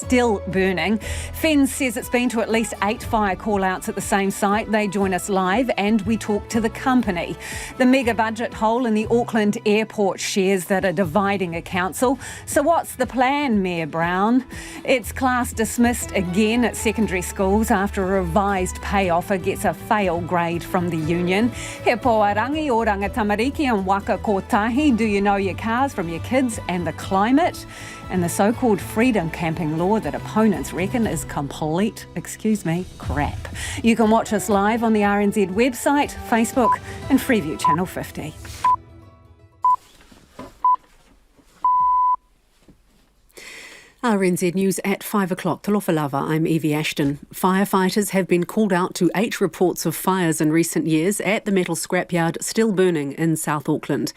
still burning. FENZ says it's been to at least 8 fire call-outs at the same site. They join us live and we talk to the company. The mega budget hole in the Auckland airport shares that are dividing a council. So what's the plan, Mayor Brown? It's class dismissed again at secondary schools after a revised pay offer gets a fail grade from the union. He Poarangi o Rangatamariki and Waka Kotahi. Do you know your cars from your kids and the climate? And the so-called freedom camping law that opponents reckon is complete, crap. You can watch us live on the RNZ website, Facebook and Freeview Channel 50. RNZ News at 5 o'clock. Talofa lava, I'm Evie Ashton. Firefighters have been called out to 8 reports of fires in recent years at the metal scrapyard still burning in South Auckland.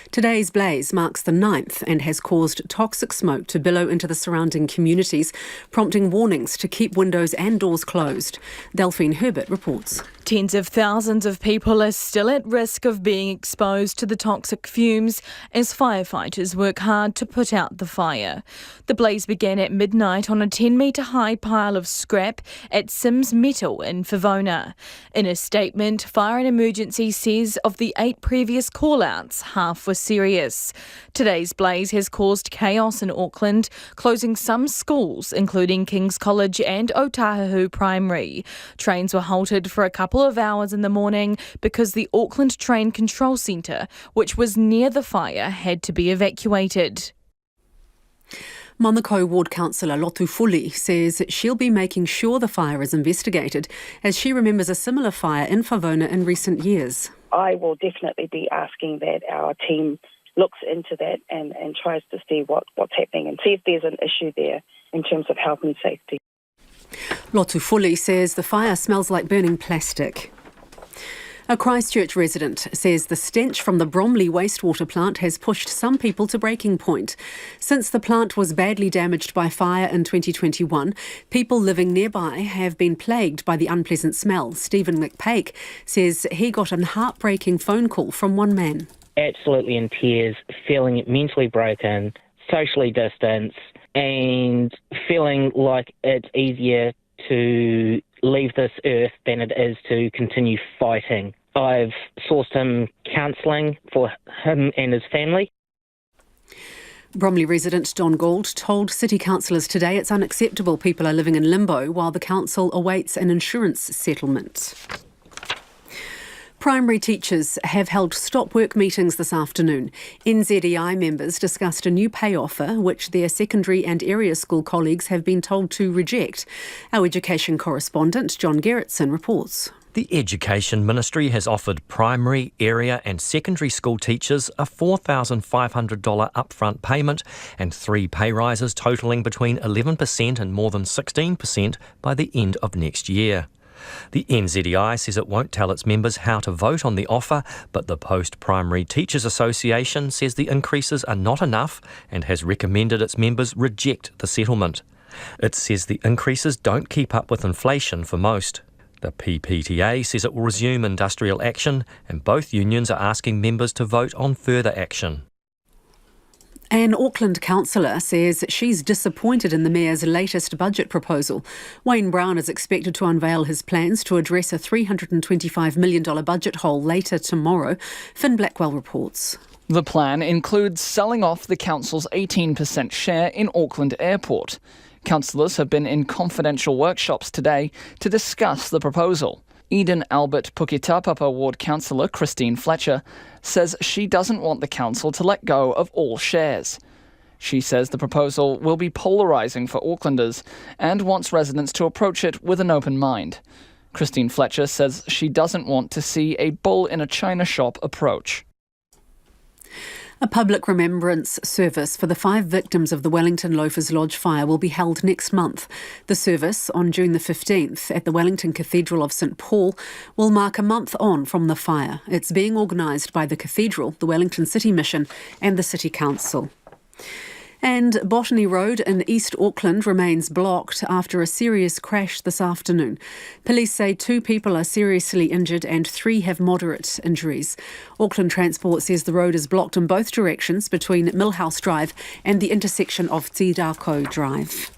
Today's blaze marks the 9th and has caused toxic smoke to billow into the surrounding communities, prompting warnings to keep windows and doors closed. Delphine Herbert reports. Tens of thousands of people are still at risk of being exposed to the toxic fumes as firefighters work hard to put out the fire. The blaze began at midnight on a 10-metre high pile of scrap at Sims Metal in Favona. In a statement, Fire and Emergency says of the 8 previous call-outs, half were serious. Today's blaze has caused chaos in Auckland, closing some schools, including King's College and Otahuhu Primary. Trains were halted for a couple of hours in the morning because the Auckland Train Control Centre, which was near the fire, had to be evacuated. Manukau Ward Councillor Lotu Fuli says she'll be making sure the fire is investigated, as she remembers a similar fire in Favona in recent years. I will definitely be asking that our team looks into that and tries to see what's happening and see if there's an issue there in terms of health and safety. Lotu Fuli says the fire smells like burning plastic. A Christchurch resident says the stench from the Bromley wastewater plant has pushed some people to breaking point. Since the plant was badly damaged by fire in 2021, people living nearby have been plagued by the unpleasant smell. Stephen McPake says he got a heartbreaking phone call from one man. Absolutely in tears, feeling mentally broken, socially distanced, and feeling like it's easier to leave this earth than it is to continue fighting. I've sourced him counselling for him and his family. Bromley resident Don Gould told city councillors today it's unacceptable people are living in limbo while the council awaits an insurance settlement. Primary teachers have held stop work meetings this afternoon. NZEI members discussed a new pay offer which their secondary and area school colleagues have been told to reject. Our education correspondent John Gerritsen reports. The Education Ministry has offered primary, area and secondary school teachers a $4,500 upfront payment and 3 pay rises totalling between 11% and more than 16% by the end of next year. The NZEI says it won't tell its members how to vote on the offer, but the Post-Primary Teachers Association says the increases are not enough and has recommended its members reject the settlement. It says the increases don't keep up with inflation for most. The PPTA says it will resume industrial action, and both unions are asking members to vote on further action. An Auckland councillor says she's disappointed in the Mayor's latest budget proposal. Wayne Brown is expected to unveil his plans to address a $325 million budget hole later tomorrow. Finn Blackwell reports. The plan includes selling off the council's 18% share in Auckland Airport. Councillors have been in confidential workshops today to discuss the proposal. Eden Albert Puketapapa Ward Councillor Christine Fletcher says she doesn't want the council to let go of all shares. She says the proposal will be polarising for Aucklanders and wants residents to approach it with an open mind. Christine Fletcher says she doesn't want to see a bull in a china shop approach. A public remembrance service for the 5 victims of the Wellington Loafers Lodge fire will be held next month. The service, on June the 15th, at the Wellington Cathedral of St Paul, will mark a month on from the fire. It's being organised by the Cathedral, the Wellington City Mission and the City Council. And Botany Road in East Auckland remains blocked after a serious crash this afternoon. Police say 2 people are seriously injured and 3 have moderate injuries. Auckland Transport says the road is blocked in both directions between Millhouse Drive and the intersection of Tirako Drive.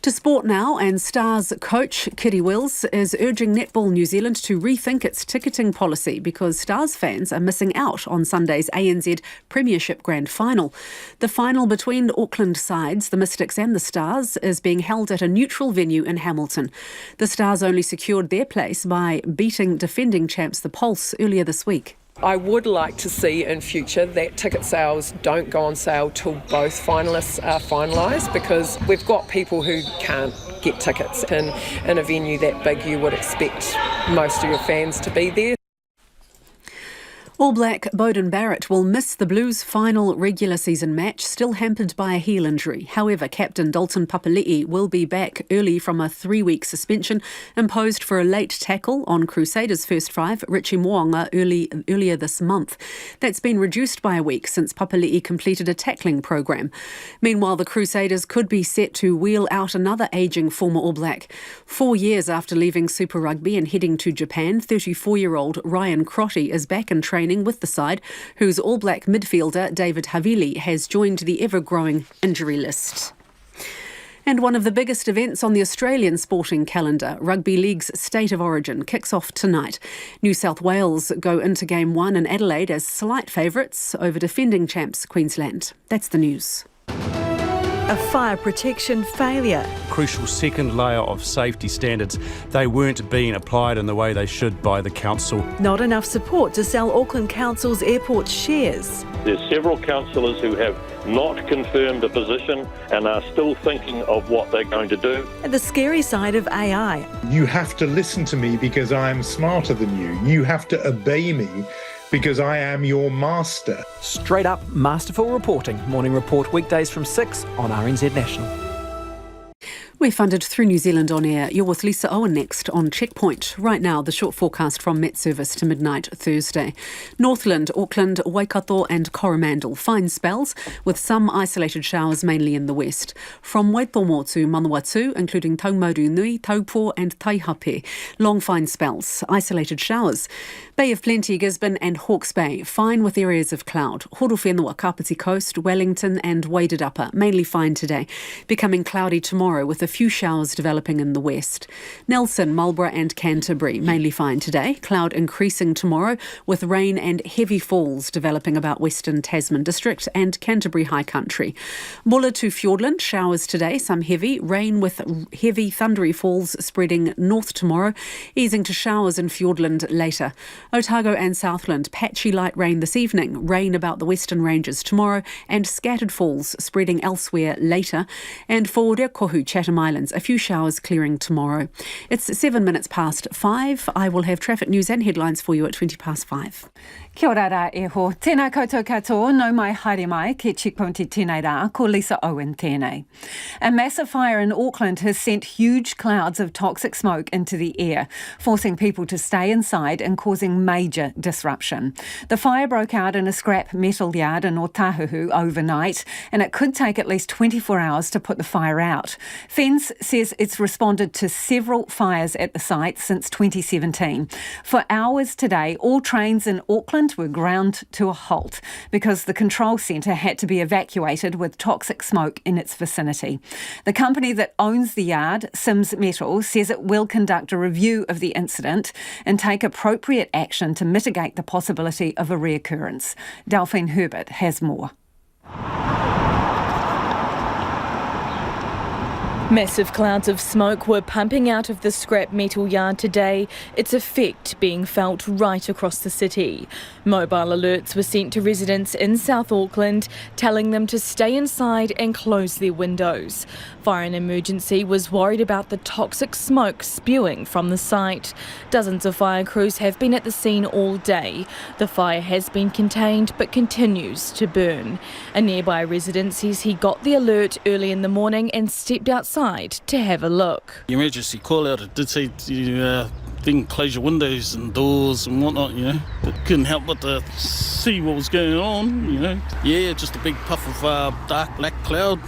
To sport now, and Stars coach Kitty Wills is urging Netball New Zealand to rethink its ticketing policy because Stars fans are missing out on Sunday's ANZ Premiership Grand Final. The final between Auckland sides, the Mystics and the Stars, is being held at a neutral venue in Hamilton. The Stars only secured their place by beating defending champs the Pulse earlier this week. I would like to see in future that ticket sales don't go on sale till both finalists are finalised, because we've got people who can't get tickets. In a venue that big, you would expect most of your fans to be there. All Black Bowden Barrett will miss the Blues' final regular season match, still hampered by a heel injury. However, captain Dalton Papali'i will be back early from a 3-week suspension imposed for a late tackle on Crusaders' first five, Richie Mo'unga, earlier this month. That's been reduced by a week since Papali'i completed a tackling program. Meanwhile, the Crusaders could be set to wheel out another ageing former All Black. 4 years after leaving Super Rugby and heading to Japan, 34-year-old Ryan Crotty is back in training with the side, whose All Black midfielder David Havili has joined the ever-growing injury list. And one of the biggest events on the Australian sporting calendar, Rugby League's State of Origin, kicks off tonight. New South Wales go into Game 1 in Adelaide as slight favourites over defending champs Queensland. That's the news. A fire protection failure. Crucial second layer of safety standards. They weren't being applied in the way they should by the council. Not enough support to sell Auckland Council's airport shares. There's several councillors who have not confirmed a position and are still thinking of what they're going to do. And the scary side of AI. You have to listen to me because I am smarter than you. You have to obey me because I am your master. Straight up masterful reporting. Morning Report weekdays from 6 on RNZ National. We're funded through New Zealand On Air. You're with Lisa Owen next on Checkpoint. Right now, the short forecast from Met Service to midnight Thursday. Northland, Auckland, Waikato and Coromandel. Fine spells with some isolated showers mainly in the west. From Waitomo to Manawatu, including Taumaru Nui, Taupo and Taihape. Long fine spells, isolated showers. Bay of Plenty, Gisborne and Hawke's Bay. Fine with areas of cloud. Horowhenua, Kapiti Coast, Wellington and Waded Upper. Mainly fine today. Becoming cloudy tomorrow with a few showers developing in the west. Nelson, Marlborough and Canterbury, mainly fine today. Cloud increasing tomorrow with rain and heavy falls developing about Western Tasman District and Canterbury High Country. Bulla to Fiordland, showers today, some heavy. Rain with heavy thundery falls spreading north tomorrow, easing to showers in Fiordland later. Otago and Southland, patchy light rain this evening. Rain about the Western Ranges tomorrow and scattered falls spreading elsewhere later. And for Rekohu, Chatham Islands, a few showers clearing tomorrow. It's 7 minutes past 5. I will have traffic news and headlines for you at 20 past 5. Kia ora rā e ho. Tēnā koutou katoa, nau mai haere mai ki Checkpoint tēnei rā, ko Lisa Owen tēnei. A massive fire in Auckland has sent huge clouds of toxic smoke into the air, forcing people to stay inside and causing major disruption. The fire broke out in a scrap metal yard in Otahuhu overnight, and it could take at least 24 hours to put the fire out. FENZ says it's responded to several fires at the site since 2017. For hours today, all trains in Auckland were ground to a halt because the control centre had to be evacuated with toxic smoke in its vicinity. The company that owns the yard, Sims Metal, says it will conduct a review of the incident and take appropriate action to mitigate the possibility of a reoccurrence. Delphine Herbert has more. Massive clouds of smoke were pumping out of the scrap metal yard today, its effect being felt right across the city. Mobile alerts were sent to residents in South Auckland, telling them to stay inside and close their windows. Fire and Emergency was worried about the toxic smoke spewing from the site. Dozens of fire crews have been at the scene all day. The fire has been contained but continues to burn. A nearby resident says he got the alert early in the morning and stepped outside to have a look. The emergency call out, it did say to then close your windows and doors and whatnot, you know. But couldn't help but to see what was going on, you know. Yeah, just a big puff of dark black cloud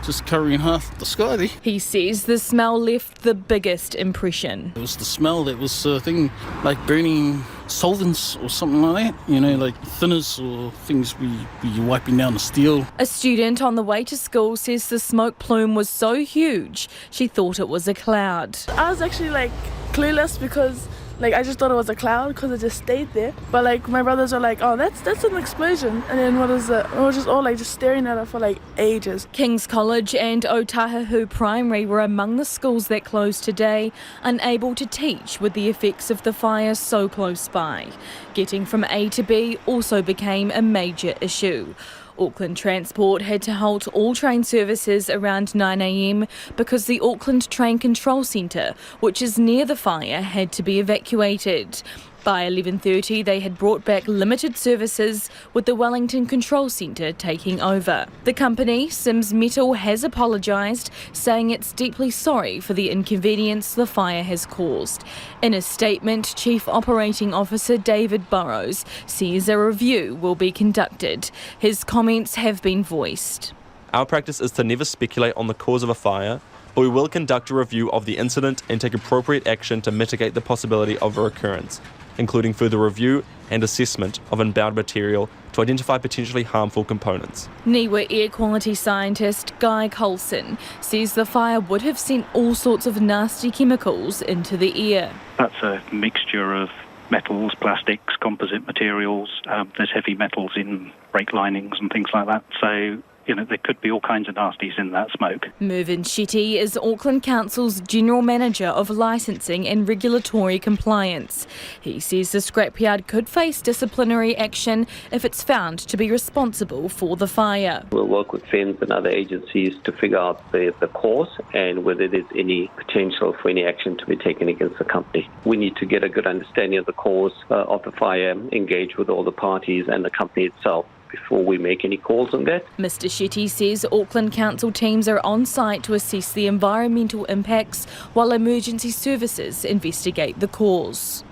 just covering half the sky there. He says the smell left the biggest impression. It was the smell that was thing like burning solvents or something like that, like thinners or things where you're wiping down the steel. A student on the way to school says the smoke plume was so huge she thought it was a cloud. I was actually clueless because I just thought it was a cloud because it just stayed there. But my brothers were like, oh, that's an explosion. And then what is it? We were just all just staring at it for ages. King's College and Otahuhu Primary were among the schools that closed today, unable to teach with the effects of the fire so close by. Getting from A to B also became a major issue. Auckland Transport had to halt all train services around 9 a.m. because the Auckland Train Control Centre, which is near the fire, had to be evacuated. By 11:30, they had brought back limited services, with the Wellington Control Centre taking over. The company, Sims Metal, has apologised, saying it's deeply sorry for the inconvenience the fire has caused. In a statement, Chief Operating Officer David Burrows says a review will be conducted. His comments have been voiced. Our practice is to never speculate on the cause of a fire, but we will conduct a review of the incident and take appropriate action to mitigate the possibility of a recurrence, including further review and assessment of inbound material to identify potentially harmful components. NIWA air quality scientist Guy Coulson says the fire would have sent all sorts of nasty chemicals into the air. That's a mixture of metals, plastics, composite materials. There's heavy metals in brake linings and things like that. So there could be all kinds of nasties in that smoke. Mervyn Shetty is Auckland Council's General Manager of Licensing and Regulatory Compliance. He says the scrapyard could face disciplinary action if it's found to be responsible for the fire. We'll work with FENZ and other agencies to figure out the cause and whether there's any potential for any action to be taken against the company. We need to get a good understanding of the cause of the fire, engage with all the parties and the company itself before we make any calls on that. Mr Shetty says Auckland Council teams are on site to assess the environmental impacts while emergency services investigate the cause.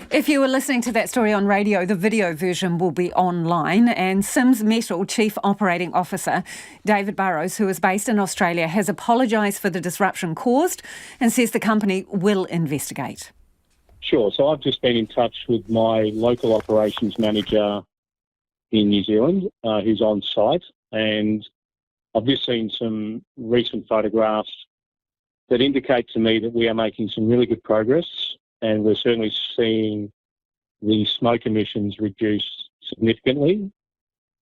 If you were listening to that story on radio, the video version will be online, and Sims Metal Chief Operating Officer David Burrows, who is based in Australia, has apologised for the disruption caused and says the company will investigate. Sure. So I've just been in touch with my local operations manager in New Zealand, who's on site, and I've just seen some recent photographs that indicate to me that we are making some really good progress, and we're certainly seeing the smoke emissions reduce significantly.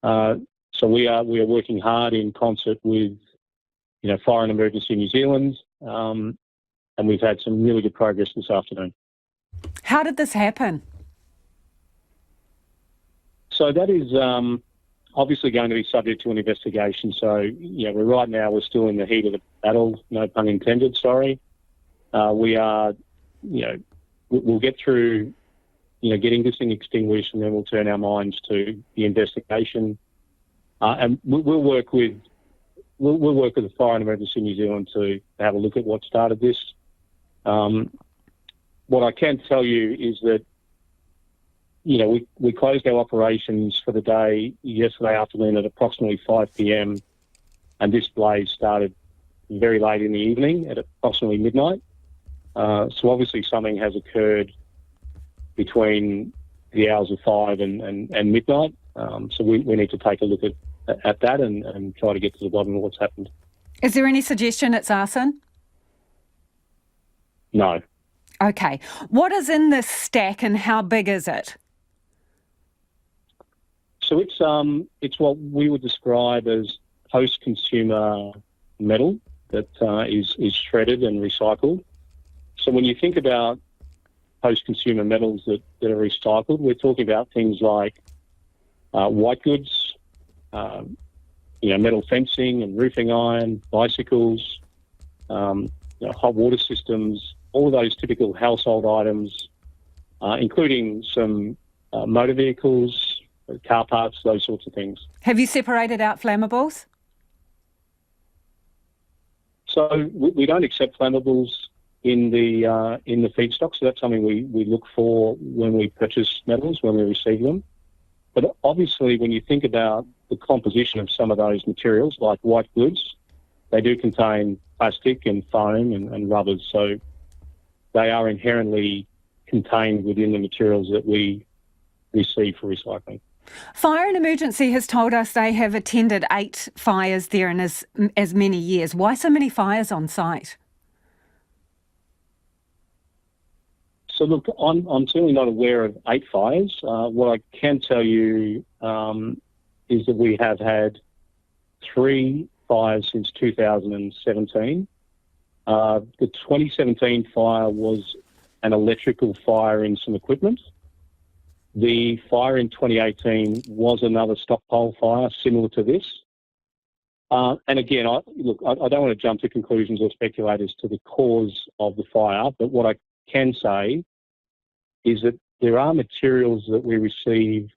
So we are working hard in concert with, Fire and Emergency New Zealand, and we've had some really good progress this afternoon. How did this happen? So that is obviously going to be subject to an investigation. So, we're still in the heat of the battle, no pun intended, sorry. We are, we'll get through, getting this thing extinguished, and then we'll turn our minds to the investigation. And we'll work with the Fire and Emergency New Zealand to have a look at what started this. What I can tell you is that, we closed our operations for the day yesterday afternoon at approximately 5 p.m, and this blaze started very late in the evening at approximately midnight. So obviously something has occurred between the hours of 5 and midnight. So we need to take a look at that and try to get to the bottom of what's happened. Is there any suggestion it's arson? No. Okay. What is in this stack and how big is it? So it's what we would describe as post-consumer metal that is shredded and recycled. So when you think about post-consumer metals that are recycled, we're talking about things like white goods, metal fencing and roofing iron, bicycles, hot water systems, all of those typical household items, including some motor vehicles, car parts, those sorts of things. Have you separated out flammables? So we don't accept flammables in the feedstock, so that's something we look for when we purchase metals, when we receive them. But obviously, when you think about the composition of some of those materials, like white goods, they do contain plastic and foam and rubbers, so they are inherently contained within the materials that we receive for recycling. Fire and Emergency has told us they have attended 8 fires there in as many years. Why so many fires on site? So look, I'm certainly not aware of 8 fires. What I can tell you is that we have had 3 fires since 2017. The 2017 fire was an electrical fire in some equipment. The fire in 2018 was another stockpile fire similar to this. And again, I don't want to jump to conclusions or speculate as to the cause of the fire, but what I can say is that there are materials that we receive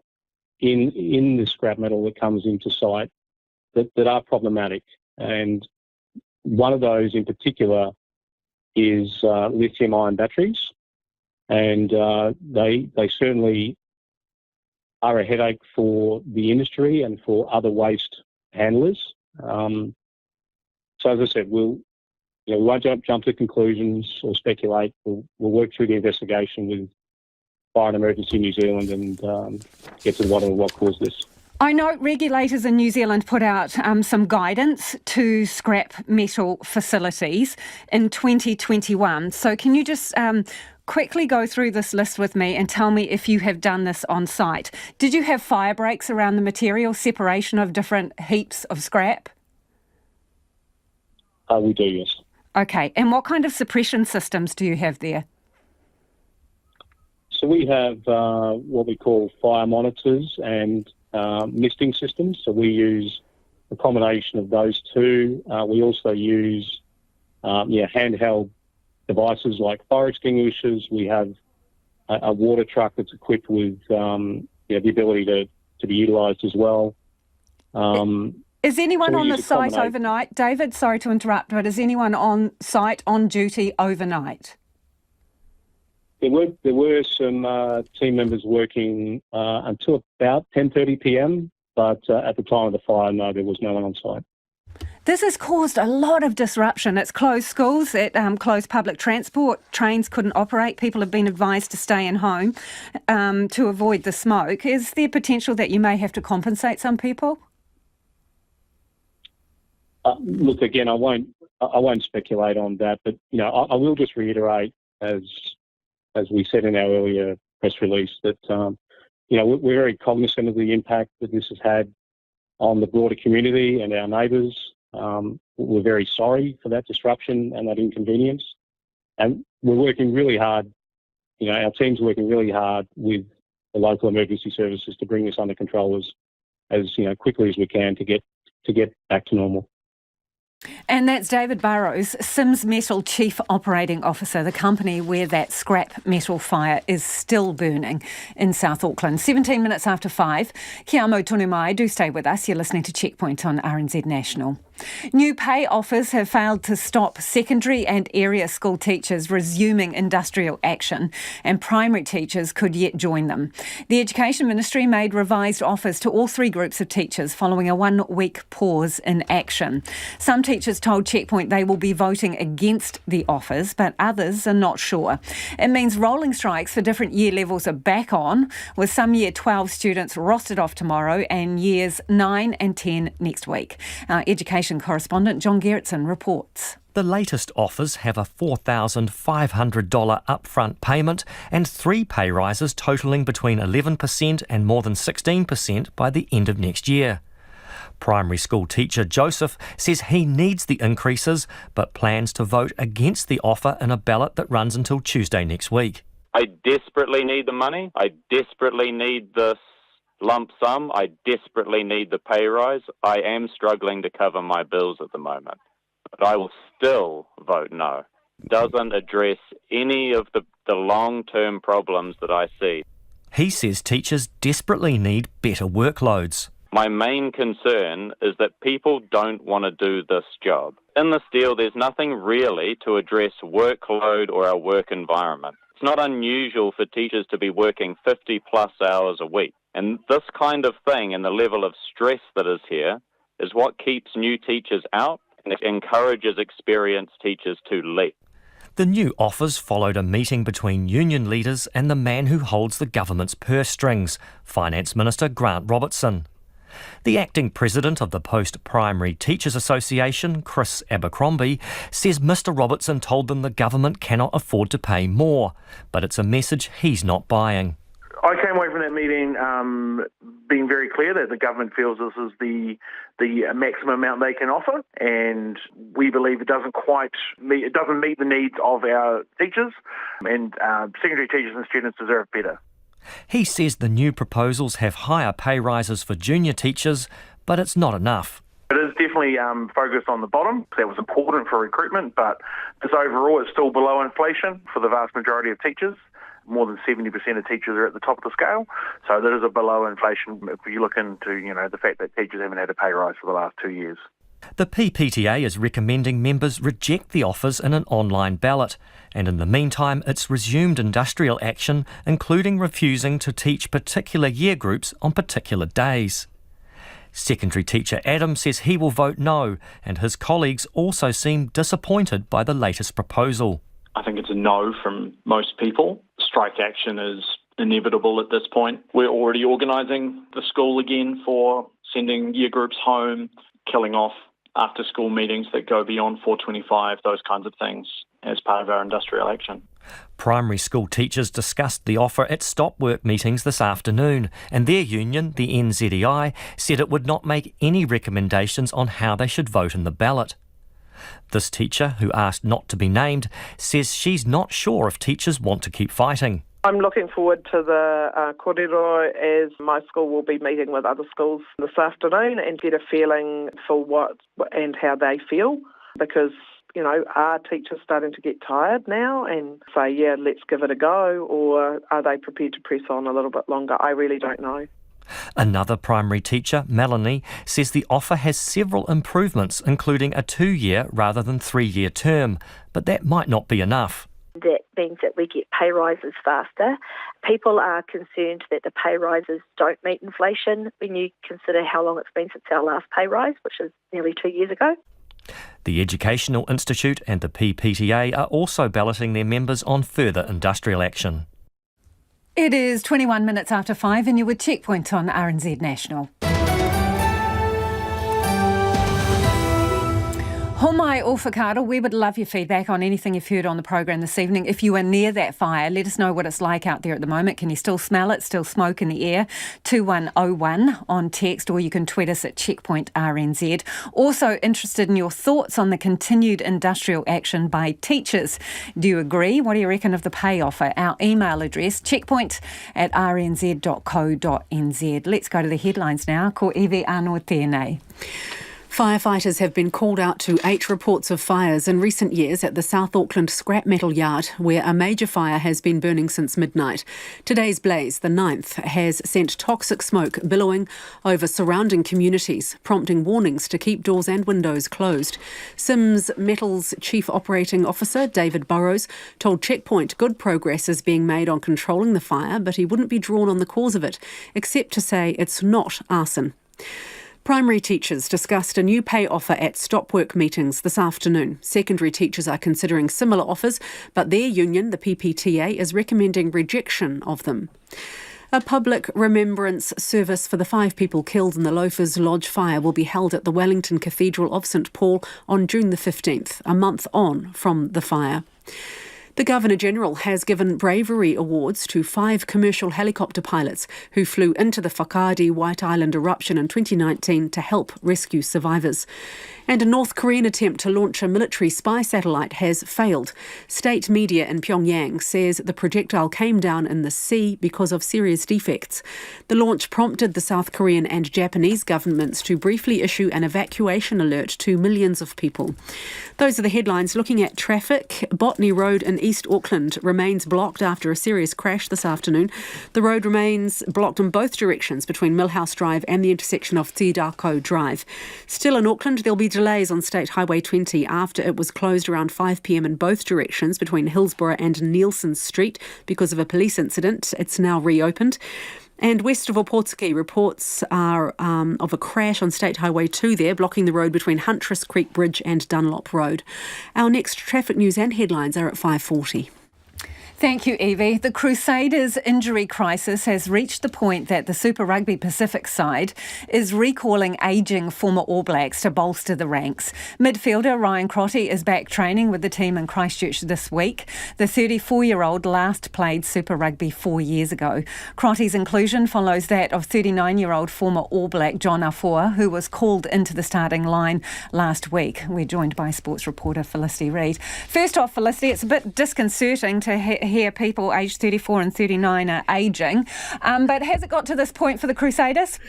in the scrap metal that comes into site that are problematic. And one of those in particular is lithium-ion batteries. And they certainly are a headache for the industry and for other waste handlers. So as I said, we won't jump to conclusions or speculate. We'll work through the investigation with Fire and Emergency New Zealand and get to the bottom of what caused this. I know regulators in New Zealand put out some guidance to scrap metal facilities in 2021. So can you just quickly go through this list with me and tell me if you have done this on site? Did you have fire breaks around the material, separation of different heaps of scrap? We do, yes. Okay, and what kind of suppression systems do you have there? So we have what we call fire monitors and misting systems. So we use a combination of those two. We also use handheld devices like fire extinguishers. We have a water truck that's equipped with the ability to be utilised as well. Is anyone on the site overnight? David, sorry to interrupt, but is anyone on site on duty overnight? There were some team members working until about 10:30 p.m, but at the time of the fire, no, there was no one on site. This has caused a lot of disruption. It's closed schools, it closed public transport, trains couldn't operate, people have been advised to stay in home to avoid the smoke. Is there potential that you may have to compensate some people? Look, again, I won't speculate on that, but I will just reiterate, as we said in our earlier press release, that we're very cognizant of the impact that this has had on the broader community and our neighbours. We're very sorry for that disruption and that inconvenience, and we're working really hard. Our team's working really hard with the local emergency services to bring this under control as quickly as we can to get back to normal. And that's David Burrows, Sims Metal Chief Operating Officer, the company where that scrap metal fire is still burning in South Auckland. 17 minutes after 5. Kia amo tonu mai. Do stay with us. You're listening to Checkpoint on RNZ National. New pay offers have failed to stop secondary and area school teachers resuming industrial action, and primary teachers could yet join them. The Education Ministry made revised offers to all 3 groups of teachers following a 1-week pause in action. Some teachers told Checkpoint they will be voting against the offers, but others are not sure. It means rolling strikes for different year levels are back on, with some Year 12 students rostered off tomorrow and Years 9 and 10 next week. Our Education correspondent John Gerritsen reports. The latest offers have a $4,500 upfront payment and 3 pay rises totalling between 11% and more than 16% by the end of next year. Primary school teacher Joseph says he needs the increases but plans to vote against the offer in a ballot that runs until Tuesday next week. I desperately need the money. I desperately need this lump sum. I desperately need the pay rise. I am struggling to cover my bills at the moment, but I will still vote no. Doesn't address any of the long-term problems that I see. He says teachers desperately need better workloads. My main concern is that people don't want to do this job. In this deal, there's nothing really to address workload or our work environment. It's not unusual for teachers to be working 50 plus hours a week. And this kind of thing and the level of stress that is here is what keeps new teachers out and it encourages experienced teachers to leave. The new offers followed a meeting between union leaders and the man who holds the government's purse strings, Finance Minister Grant Robertson. The acting president of the Post-Primary Teachers Association, Chris Abercrombie, says Mr Robertson told them the government cannot afford to pay more, but it's a message he's not buying. I came away from that meeting being very clear that the government feels this is the maximum amount they can offer, and we believe it doesn't meet the needs of our teachers, and secondary teachers and students deserve better. He says the new proposals have higher pay rises for junior teachers, but it's not enough. It is definitely focused on the bottom. That was important for recruitment, but overall it's still below inflation for the vast majority of teachers. More than 70% of teachers are at the top of the scale, so that is a below inflation if you look into the fact that teachers haven't had a pay rise for the last 2 years. The PPTA is recommending members reject the offers in an online ballot, and in the meantime it's resumed industrial action, including refusing to teach particular year groups on particular days. Secondary teacher Adam says he will vote no, and his colleagues also seem disappointed by the latest proposal. I think it's a no from most people. Strike action is inevitable at this point. We're already organising the school again for sending year groups home, killing off after-school meetings that go beyond 4:25, those kinds of things, as part of our industrial action. Primary school teachers discussed the offer at stop work meetings this afternoon, and their union, the NZEI, said it would not make any recommendations on how they should vote in the ballot. This teacher, who asked not to be named, says she's not sure if teachers want to keep fighting. I'm looking forward to the kōrero, as my school will be meeting with other schools this afternoon and get a feeling for what and how they feel, because are teachers starting to get tired now and say, yeah, let's give it a go, or are they prepared to press on a little bit longer? I really don't know. Another primary teacher, Melanie, says the offer has several improvements, including a 2-year rather than 3-year term, but that might not be enough. That means that we get pay rises faster. People are concerned that the pay rises don't meet inflation when you consider how long it's been since our last pay rise, which is nearly 2 years ago. The Educational Institute and the PPTA are also balloting their members on further industrial action. It is 21 minutes after 5 and you're with Checkpoint on RNZ National. Homai Ofakara, we would love your feedback on anything you've heard on the program this evening. If you are near that fire, let us know what it's like out there at the moment. Can you still smell it? Still smoke in the air? 2101 on text, or you can tweet us at Checkpoint RNZ. Also interested in your thoughts on the continued industrial action by teachers. Do you agree? What do you reckon of the pay offer? Our email address, checkpoint@rnz.co.nz. Let's go to the headlines now. Ko Iwi anō tēnei. Firefighters have been called out to 8 reports of fires in recent years at the South Auckland scrap metal yard, where a major fire has been burning since midnight. Today's blaze, the 9th, has sent toxic smoke billowing over surrounding communities, prompting warnings to keep doors and windows closed. Sims Metal's Chief Operating Officer, David Burrows, told Checkpoint good progress is being made on controlling the fire, but he wouldn't be drawn on the cause of it, except to say it's not arson. Primary teachers discussed a new pay offer at stop work meetings this afternoon. Secondary teachers are considering similar offers, but their union, the PPTA, is recommending rejection of them. A public remembrance service for the 5 people killed in the Loafers Lodge fire will be held at the Wellington Cathedral of St Paul on June the 15th, a month on from the fire. The Governor-General has given bravery awards to 5 commercial helicopter pilots who flew into the Whakaari White Island eruption in 2019 to help rescue survivors. And a North Korean attempt to launch a military spy satellite has failed. State media in Pyongyang says the projectile came down in the sea because of serious defects. The launch prompted the South Korean and Japanese governments to briefly issue an evacuation alert to millions of people. Those are the headlines. Looking at traffic, Botany Road in East Auckland remains blocked after a serious crash this afternoon. The road remains blocked in both directions between Millhouse Drive and the intersection of Tidako Drive. Still in Auckland, there'll be delays on State Highway 20 after it was closed around 5 p.m. in both directions between Hillsborough and Nielsen Street because of a police incident. It's now reopened. And west of Opotiki, reports are of a crash on State Highway 2 there, blocking the road between Huntress Creek Bridge and Dunlop Road. Our next traffic news and headlines are at 5:40. Thank you, Evie. The Crusaders' injury crisis has reached the point that the Super Rugby Pacific side is recalling ageing former All Blacks to bolster the ranks. Midfielder Ryan Crotty is back training with the team in Christchurch this week. The 34-year-old last played Super Rugby 4 years ago. Crotty's inclusion follows that of 39-year-old former All Black John Afua, who was called into the starting line last week. We're joined by sports reporter Felicity Reed. First off, Felicity, it's a bit disconcerting to hear people aged 34 and 39 are ageing. But has it got to this point for the Crusaders?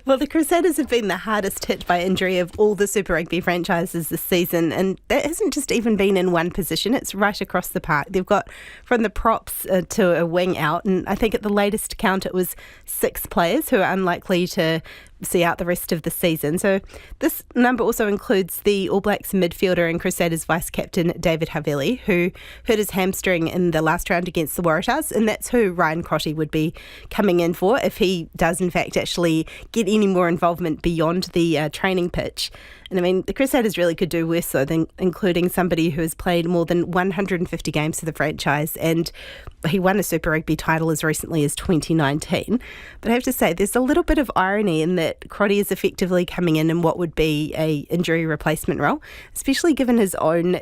Well, the Crusaders have been the hardest hit by injury of all the Super Rugby franchises this season, and that hasn't just even been in one position, it's right across the park. They've got from the props to a wing out, and I think at the latest count it was 6 players who are unlikely to see out the rest of the season. So this number also includes the All Blacks midfielder and Crusaders vice-captain David Havili, who hurt his hamstring in the last round against the Waratahs, and that's who Ryan Crotty would be coming in for if he does in fact actually get any more involvement beyond the training pitch. And I mean, the Crusaders really could do worse though, than including somebody who has played more than 150 games for the franchise, and he won a Super Rugby title as recently as 2019. But I have to say, there's a little bit of irony in that Crotty is effectively coming in what would be a injury replacement role, especially given his own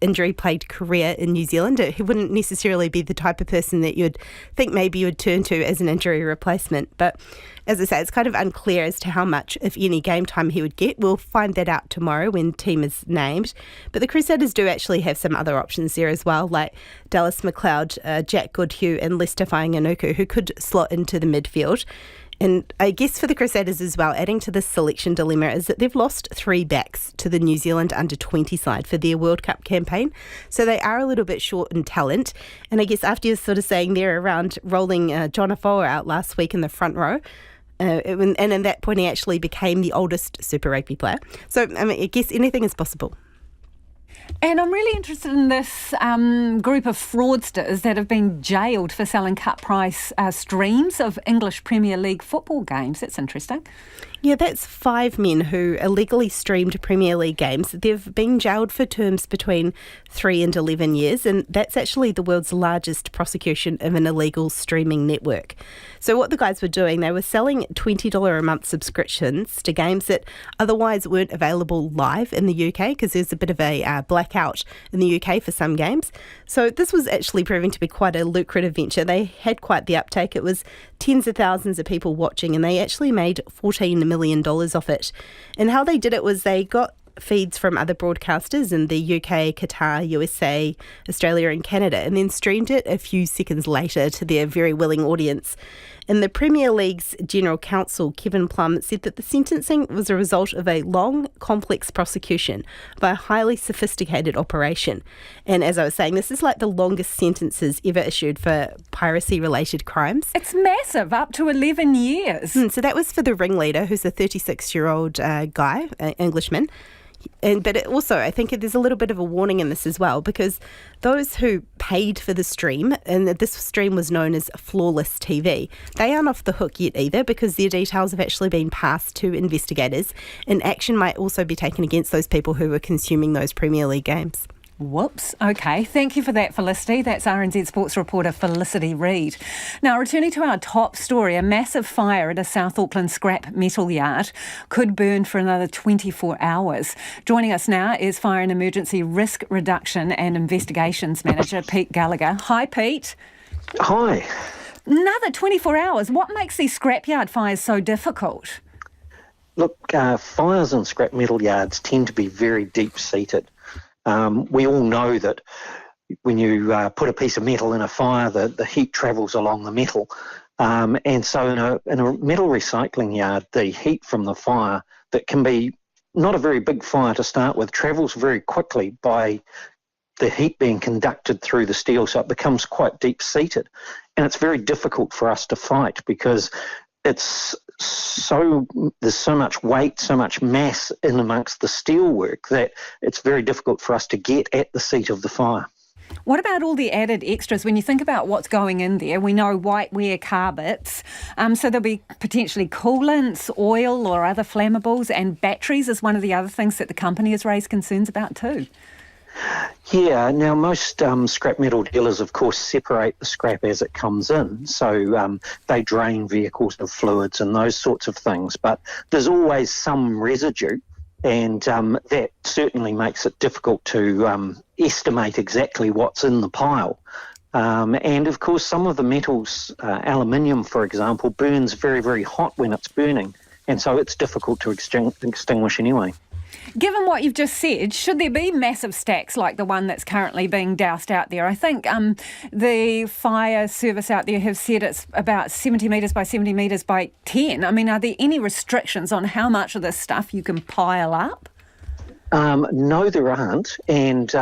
injury-plagued career in New Zealand. He wouldn't necessarily be the type of person that you'd think maybe you would turn to as an injury replacement. But as I say, it's kind of unclear as to how much, if any, game time he would get. We'll find that out tomorrow when team is named. But the Crusaders do actually have some other options there as well, like Dallas McLeod, Jack Goodhue and Lester Fainga'anuku, who could slot into the midfield. And I guess for the Crusaders as well, adding to this selection dilemma is that they've lost 3 backs to the New Zealand under-20 side for their World Cup campaign. So they are a little bit short in talent. And I guess after you're sort of saying they're around rolling John Afoa out last week in the front row, and at that point he actually became the oldest Super Rugby player. So I mean, I guess anything is possible. And I'm really interested in this group of fraudsters that have been jailed for selling cut-price streams of English Premier League football games. That's interesting. Yeah, that's 5 men who illegally streamed Premier League games. They've been jailed for terms between 3 and 11 years, and that's actually the world's largest prosecution of an illegal streaming network. So what the guys were doing, they were selling $20 a month subscriptions to games that otherwise weren't available live in the UK, because there's a bit of a blackout in the UK for some games. So this was actually proving to be quite a lucrative venture. They had quite the uptake. It was tens of thousands of people watching, and they actually made $14 million off it. And how they did it was they got feeds from other broadcasters in the UK, Qatar, USA, Australia and Canada, and then streamed it a few seconds later to their very willing audience. And the Premier League's General Counsel, Kevin Plum, said that the sentencing was a result of a long, complex prosecution by a highly sophisticated operation. And as I was saying, this is like the longest sentences ever issued for piracy-related crimes. It's massive, up to 11 years. So that was for the ringleader, who's a 36-year-old guy, Englishman. But it also, I think there's a little bit of a warning in this as well, because those who paid for the stream, and this stream was known as Flawless TV, they aren't off the hook yet either, because their details have actually been passed to investigators, and action might also be taken against those people who were consuming those Premier League games. Whoops. Okay. Thank you for that, Felicity. That's RNZ sports reporter Felicity Reed. Now, returning to our top story, a massive fire at a South Auckland scrap metal yard could burn for another 24 hours. Joining us now is Fire and Emergency Risk Reduction and Investigations Manager Pete Gallagher. Hi, Pete. Hi. Another 24 hours. What makes these scrapyard fires so difficult? Look, fires in scrap metal yards tend to be very deep-seated. We all know that when you put a piece of metal in a fire, the heat travels along the metal. And so in a metal recycling yard, the heat from the fire, that can be not a very big fire to start with, travels very quickly by the heat being conducted through the steel, so it becomes quite deep-seated. And it's very difficult for us to fight because there's so much weight, so much mass in amongst the steelwork that it's very difficult for us to get at the seat of the fire. What about all the added extras? When you think about what's going in there, we know whiteware carpets, so there'll be potentially coolants, oil or other flammables, and batteries is one of the other things that the company has raised concerns about too. Yeah, now most scrap metal dealers, of course, separate the scrap as it comes in. So they drain vehicles of fluids and those sorts of things. But there's always some residue, and that certainly makes it difficult to estimate exactly what's in the pile. And, of course, some of the metals, aluminium, for example, burns very, very hot when it's burning. And so it's difficult to extinguish anyway. Given what you've just said, should there be massive stacks like the one that's currently being doused out there? I think the fire service out there have said it's about 70 metres by 70 metres by 10. I mean, are there any restrictions on how much of this stuff you can pile up? No, there aren't. And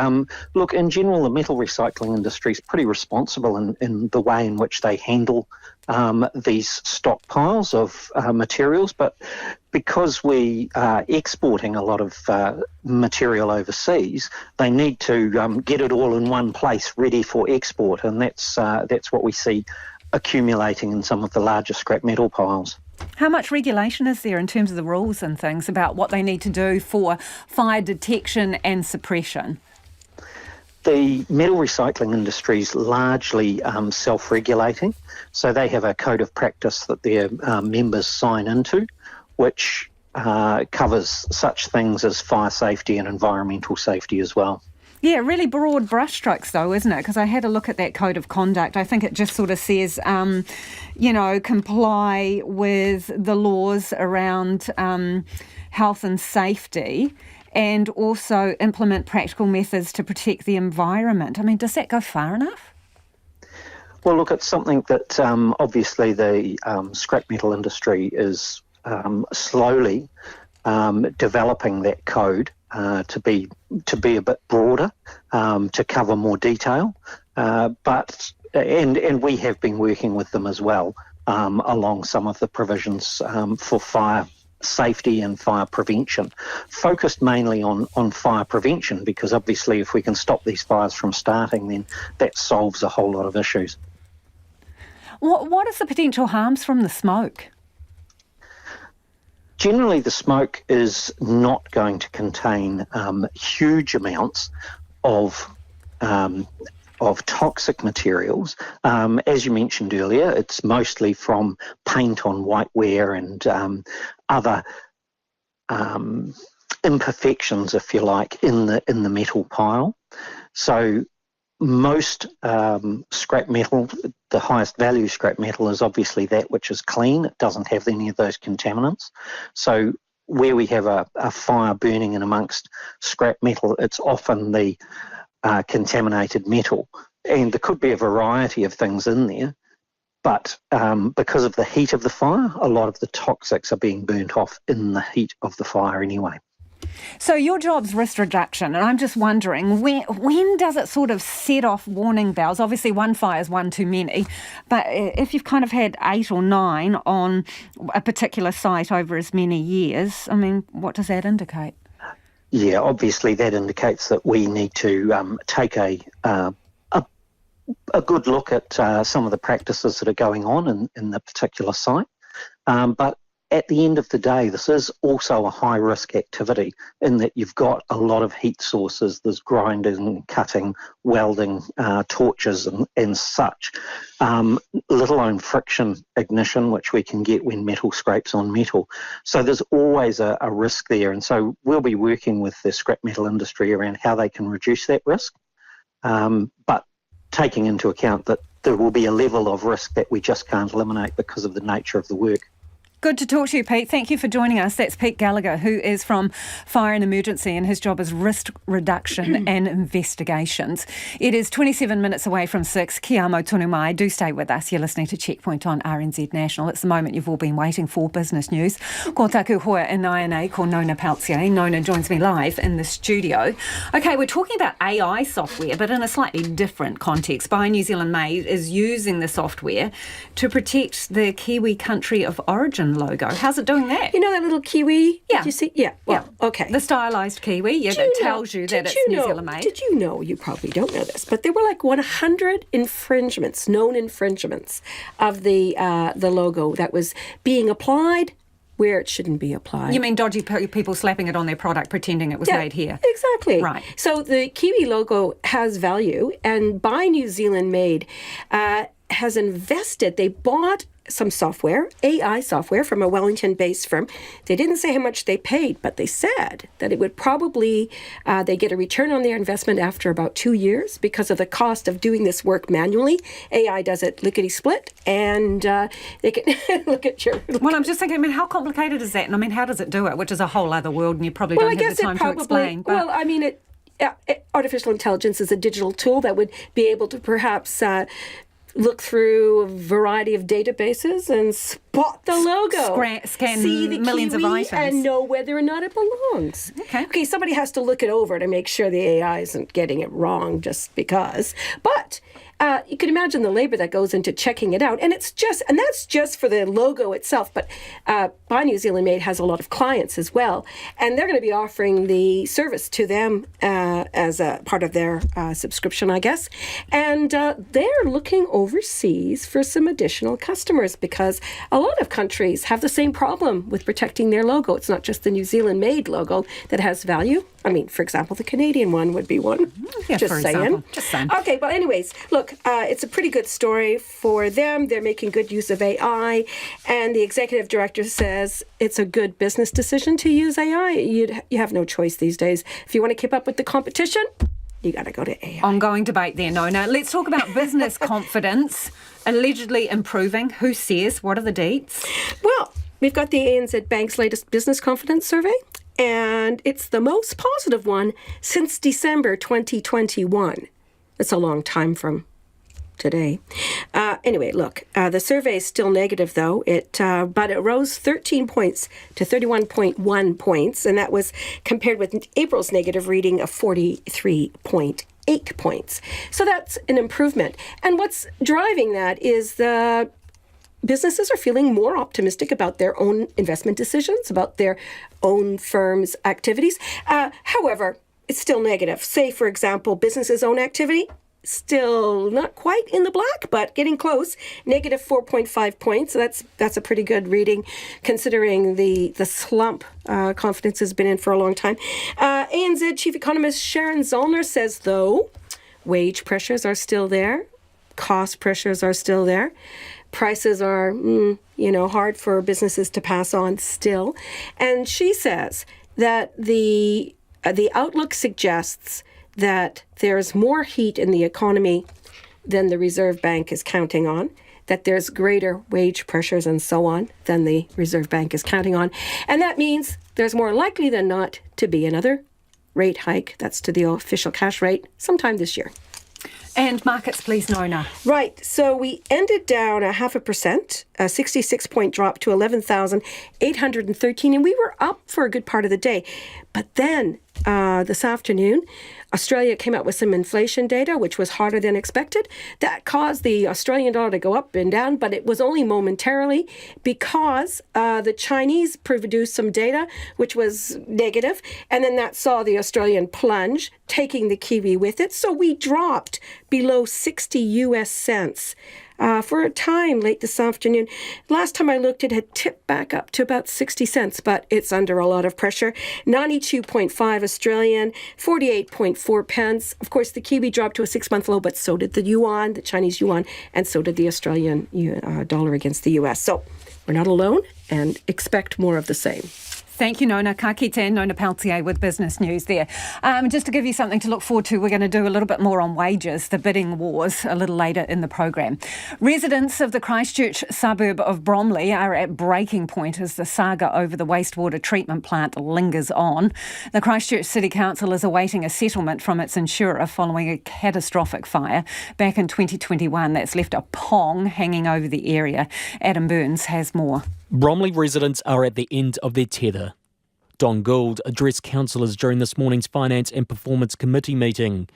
look, in general, the metal recycling industry is pretty responsible in the way in which they handle these stockpiles of materials. But because we are exporting a lot of material overseas, they need to get it all in one place ready for export. And that's what we see accumulating in some of the larger scrap metal piles. How much regulation is there in terms of the rules and things about what they need to do for fire detection and suppression? The metal recycling industry is largely self-regulating, so they have a code of practice that their members sign into, which covers such things as fire safety and environmental safety as well. Yeah, really broad brushstrokes though, isn't it? Because I had a look at that code of conduct. I think it just sort of says, comply with the laws around health and safety and also implement practical methods to protect the environment. I mean, does that go far enough? Well, look, it's something that obviously the scrap metal industry is slowly developing that code to be a bit broader, to cover more detail, but we have been working with them as well along some of the provisions for fire safety and fire prevention, focused mainly on fire prevention, because obviously if we can stop these fires from starting, then that solves a whole lot of issues. What is the potential harms from the smoke? Generally, the smoke is not going to contain huge amounts of toxic materials. As you mentioned earlier, it's mostly from paint on whiteware and other imperfections, if you like, in the metal pile. So most scrap metal, the highest value scrap metal, is obviously that which is clean. It doesn't have any of those contaminants. So where we have a fire burning in amongst scrap metal, it's often the contaminated metal. And there could be a variety of things in there, but because of the heat of the fire, a lot of the toxics are being burnt off in the heat of the fire anyway. So your job's risk reduction, and I'm just wondering, when does it sort of set off warning bells? Obviously one fire is one too many, but if you've kind of had 8 or 9 on a particular site over as many years, I mean, what does that indicate? Yeah, obviously that indicates that we need to take a good look at some of the practices that are going on in the particular site. But at the end of the day, this is also a high-risk activity in that you've got a lot of heat sources. There's grinding, cutting, welding, torches and such, let alone friction ignition, which we can get when metal scrapes on metal. So there's always a risk there. And so we'll be working with the scrap metal industry around how they can reduce that risk, but taking into account that there will be a level of risk that we just can't eliminate because of the nature of the work. Good to talk to you, Pete. Thank you for joining us. That's Pete Gallagher, who is from Fire and Emergency, and his job is risk reduction and investigations. It is 27 minutes away from 6. Kia amo tonu mai. Do stay with us. You're listening to Checkpoint on RNZ National. It's the moment you've all been waiting for, business news. Ko taku hoa in INA, ko Nona Paltzier. Nona joins me live in the studio. Okay, we're talking about AI software, but in a slightly different context. Buy New Zealand Made is using the software to protect the Kiwi country of origin logo. How's it doing that? You know that little kiwi? Yeah. Did you see? Yeah. Well, okay. The stylised kiwi, that tells you that it's New Zealand made. Did you know, you probably don't know this, but there were like 100 infringements, known infringements of the logo that was being applied where it shouldn't be applied. You mean dodgy people slapping it on their product pretending it was made here? Exactly. Right. So the Kiwi logo has value, and Buy New Zealand Made has invested. They bought some software, AI software, from a Wellington-based firm. They didn't say how much they paid, but they said that it would probably, they get a return on their investment after about 2 years because of the cost of doing this work manually. AI does it lickety-split, and they can look at your... Well, I'm just thinking, how complicated is that? And how does it do it? Which is a whole other world, and you probably don't have the time to explain. But... Well, artificial intelligence is a digital tool that would be able to perhaps... look through a variety of databases and spot the logo. Scan see the millions Kiwi of items. and know whether or not it belongs. Okay, somebody has to look it over to make sure the AI isn't getting it wrong just because. But you can imagine the labor that goes into checking it out. And that's just for the logo itself. But Buy New Zealand Made has a lot of clients as well. And they're going to be offering the service to them as a part of their subscription, I guess. And they're looking overseas for some additional customers because a lot of countries have the same problem with protecting their logo. It's not just the New Zealand Made logo that has value. For example, the Canadian one would be one. Yeah, just for saying. Example. Just saying. Okay, well, anyways, look, it's a pretty good story for them. They're making good use of AI, and the executive director says it's a good business decision to use AI. You have no choice these days. If you want to keep up with the competition, you got to go to AI. Ongoing debate there, Nona. Let's talk about business confidence allegedly improving. Who says? What are the deets? Well, we've got the ANZ Bank's latest business confidence survey, and it's the most positive one since December 2021. It's a long time from today. Anyway, look, the survey is still negative, though. But it rose 13 points to 31.1 points, and that was compared with April's negative reading of 43.8 points. So that's an improvement. And what's driving that is the businesses are feeling more optimistic about their own investment decisions, about their own firm's activities. However, it's still negative. Say, for example, businesses' own activity, still not quite in the black, but getting close. Negative 4.5 points. So that's a pretty good reading, considering the slump confidence has been in for a long time. ANZ Chief Economist Sharon Zollner says, though, wage pressures are still there. Cost pressures are still there. Prices are, hard for businesses to pass on still. And she says that the outlook suggests that there's more heat in the economy than the Reserve Bank is counting on, that there's greater wage pressures and so on than the Reserve Bank is counting on. And that means there's more likely than not to be another rate hike, that's to the official cash rate, sometime this year. And markets, please, Nona. Right. So we ended down 0.5%, a 66-point drop to 11,813, and we were up for a good part of the day. But then this afternoon, Australia came out with some inflation data, which was harder than expected. That caused the Australian dollar to go up and down, but it was only momentarily because the Chinese produced some data, which was negative, and then that saw the Australian plunge, taking the Kiwi with it. So we dropped below 60 US cents. For a time late this afternoon. Last time I looked, it had tipped back up to about 60 cents, but it's under a lot of pressure. 92.5 Australian, 48.4 pence. Of course, the Kiwi dropped to a 6-month low, but so did the yuan, the Chinese yuan, and so did the Australian dollar against the US. So we're not alone, and expect more of the same. Thank you, Nona. Ka kite, Nona Peltier with Business News there. Just to give you something to look forward to, we're going to do a little bit more on wages, the bidding wars, a little later in the programme. Residents of the Christchurch suburb of Bromley are at breaking point as the saga over the wastewater treatment plant lingers on. The Christchurch City Council is awaiting a settlement from its insurer following a catastrophic fire back in 2021 that's left a pong hanging over the area. Adam Burns has more. Bromley residents are at the end of their tether. Don Gould addressed councillors during this morning's Finance and Performance Committee meeting.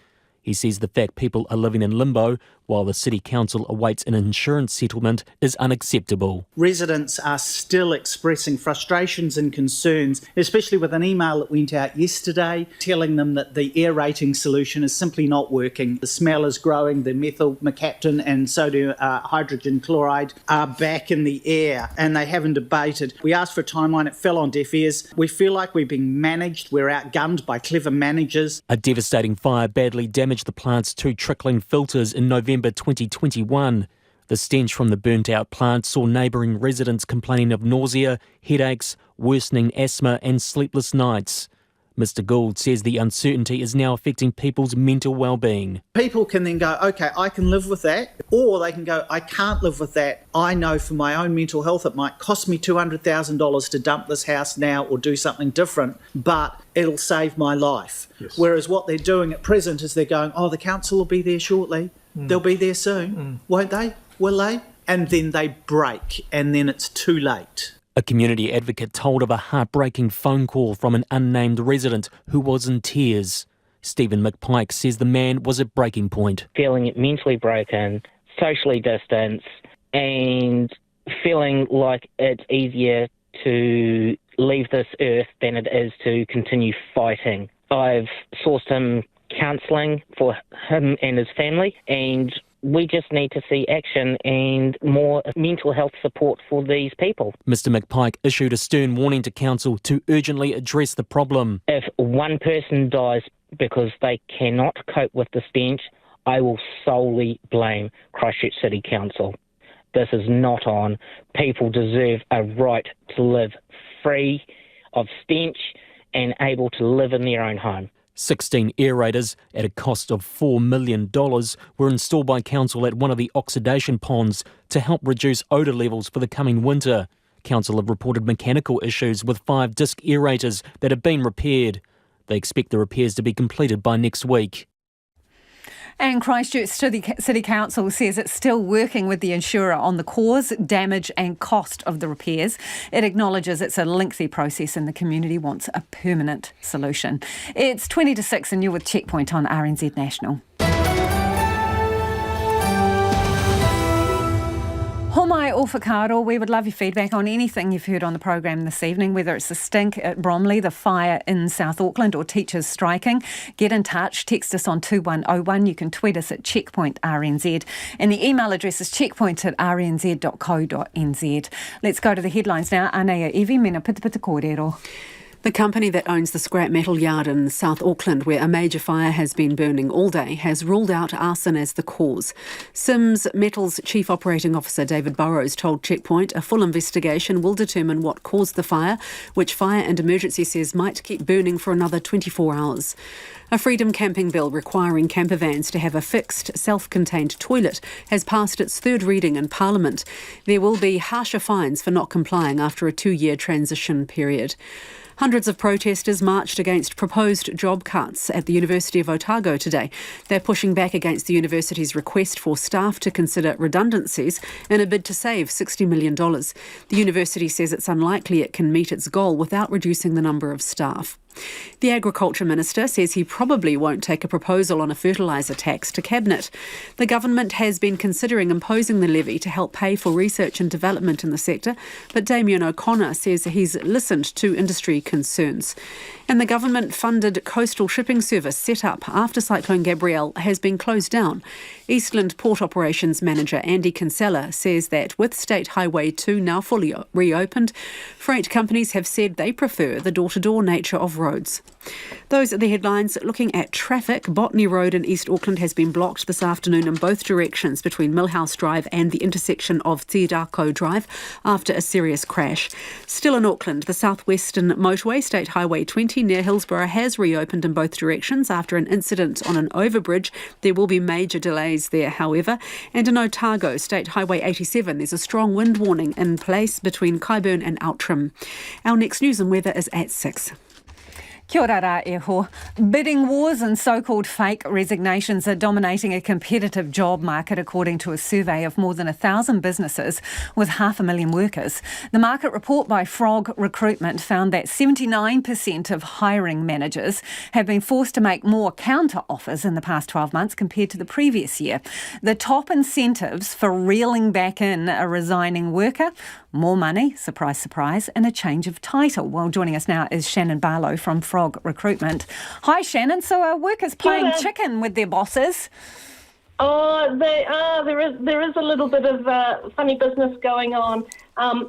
He says the fact people are living in limbo while the City Council awaits an insurance settlement is unacceptable. Residents are still expressing frustrations and concerns, especially with an email that went out yesterday telling them that the air rating solution is simply not working. The smell is growing, the methyl mercaptan and sodium hydrogen chloride are back in the air and they haven't abated. We asked for a timeline, it fell on deaf ears. We feel like we're being managed, we're outgunned by clever managers. A devastating fire badly damaged the plant's 2 trickling filters in November 2021. The stench from the burnt-out plant saw neighbouring residents complaining of nausea, headaches, worsening asthma and sleepless nights. Mr Gould says the uncertainty is now affecting people's mental well-being. People can then go, OK, I can live with that, or they can go, I can't live with that. I know for my own mental health it might cost me $200,000 to dump this house now or do something different, but it'll save my life. Yes. Whereas what they're doing at present is they're going, oh, the council will be there shortly. They'll be there soon, won't they? Will they? And then they break, and then it's too late. A community advocate told of a heartbreaking phone call from an unnamed resident who was in tears. Stephen McPike says the man was at breaking point. Feeling mentally broken, socially distanced, and feeling like it's easier to leave this earth than it is to continue fighting. I've sourced him counselling for him and his family, and we just need to see action and more mental health support for these people. Mr McPike issued a stern warning to council to urgently address the problem. If one person dies because they cannot cope with the stench, I will solely blame Christchurch City Council. This is not on. People deserve a right to live free of stench and able to live in their own home. 16 aerators at a cost of $4 million were installed by council at one of the oxidation ponds to help reduce odour levels for the coming winter. Council have reported mechanical issues with 5 disc aerators that have been repaired. They expect the repairs to be completed by next week. And Christchurch City Council says it's still working with the insurer on the cause, damage and cost of the repairs. It acknowledges it's a lengthy process and the community wants a permanent solution. It's 20 to 6 and you're with Checkpoint on RNZ National. Homai o whakaaro, we would love your feedback on anything you've heard on the program this evening, whether it's the stink at Bromley, the fire in South Auckland or teachers striking. Get in touch, text us on 2101. You can tweet us at Checkpoint RNZ. And the email address is checkpoint@rnz.co.nz. Let's go to the headlines now. Anea Evi, mena pita pita kōrero. The company that owns the scrap metal yard in South Auckland, where a major fire has been burning all day, has ruled out arson as the cause. Sims Metal's Chief Operating Officer David Burrows told Checkpoint a full investigation will determine what caused the fire, which Fire and Emergency says might keep burning for another 24 hours. A freedom camping bill requiring camper vans to have a fixed, self-contained toilet has passed its 3rd reading in Parliament. There will be harsher fines for not complying after a 2-year transition period. Hundreds of protesters marched against proposed job cuts at the University of Otago today. They're pushing back against the university's request for staff to consider redundancies in a bid to save $60 million. The university says it's unlikely it can meet its goal without reducing the number of staff. The Agriculture Minister says he probably won't take a proposal on a fertiliser tax to Cabinet. The government has been considering imposing the levy to help pay for research and development in the sector, but Damien O'Connor says he's listened to industry concerns. And the government-funded coastal shipping service set up after Cyclone Gabrielle has been closed down. Eastland Port Operations Manager Andy Kinsella says that with State Highway 2 now fully reopened, freight companies have said they prefer the door-to-door nature of roads. Those are the headlines. Looking at traffic, Botany Road in East Auckland has been blocked this afternoon in both directions between Millhouse Drive and the intersection of Tiidako Drive after a serious crash. Still in Auckland, the southwestern motorway, State Highway 20 near Hillsborough, has reopened in both directions after an incident on an overbridge. There will be major delays there, however. And in Otago, State Highway 87, there's a strong wind warning in place between Kyburn and Outram. Our next news and weather is at 6. Kia ora rā e ho. Bidding wars and so-called fake resignations are dominating a competitive job market, according to a survey of more than 1,000 businesses with 500,000 workers. The market report by Frog Recruitment found that 79% of hiring managers have been forced to make more counter offers in the past 12 months compared to the previous year. The top incentives for reeling back in a resigning worker: more money, surprise, surprise, and a change of title. Well, joining us now is Shannon Barlow from Frog Recruitment. Hi, Shannon. So are workers playing chicken with their bosses? Oh, they are. There is a little bit of funny business going on,